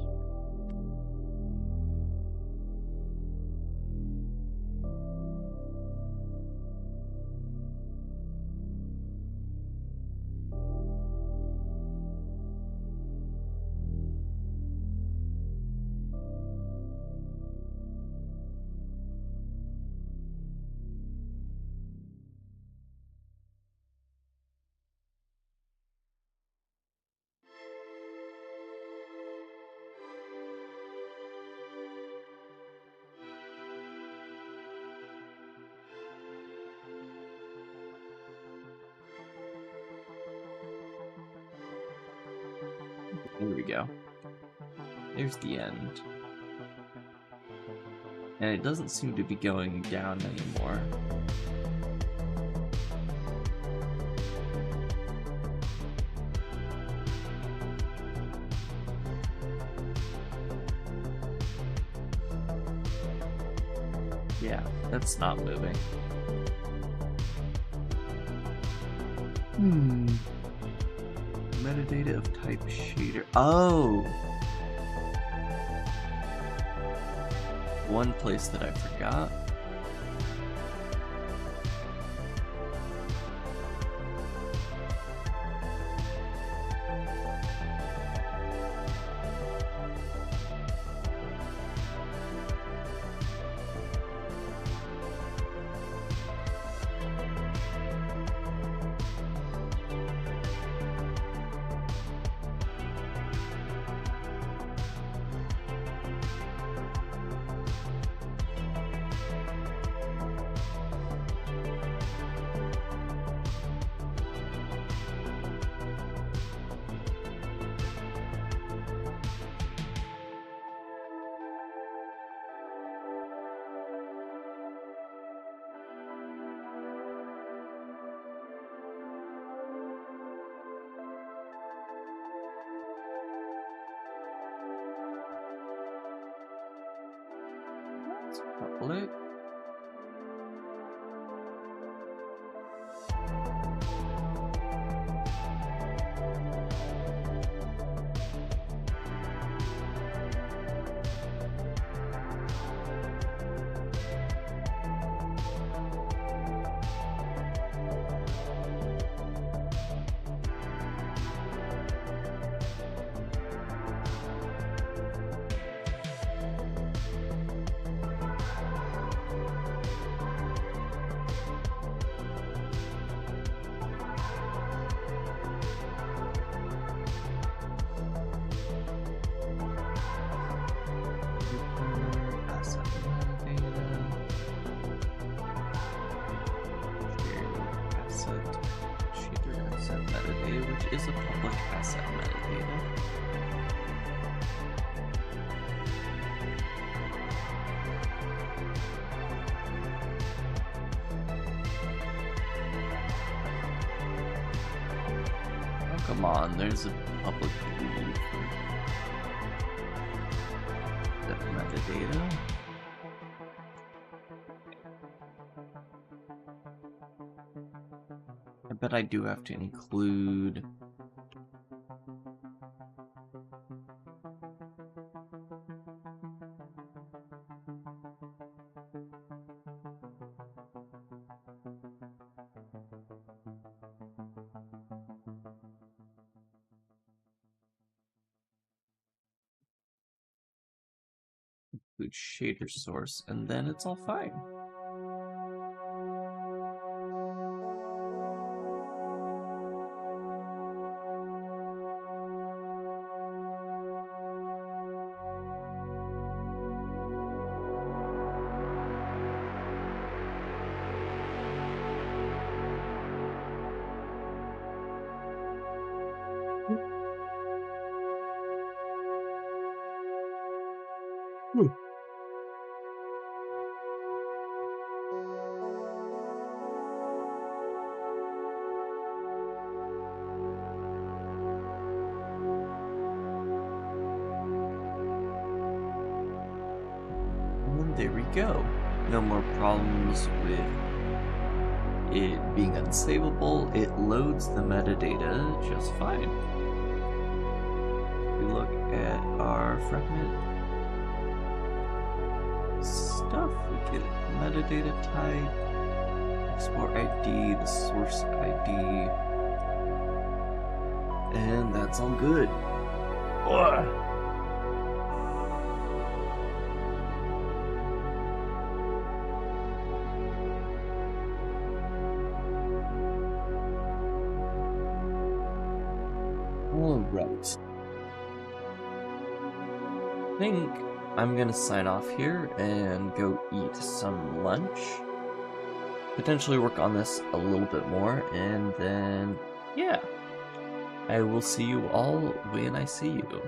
There we go. There's the end. And it doesn't seem to be going down anymore. Yeah, that's not moving. Metadata of type shader. Oh! One place that I forgot. What? Which is a public asset metadata. Oh, come on, there's a public key for that metadata. I bet I do have to include shader source, and then it's all fine. There we go. No more problems with it being unsavable. It loads the metadata just fine. We look at our fragment stuff. We get metadata type, export ID, the source ID, and that's all good. Ugh. Alright. I think I'm gonna sign off here and go eat some lunch. Potentially work on this a little bit more, and then, yeah. I will see you all when I see you.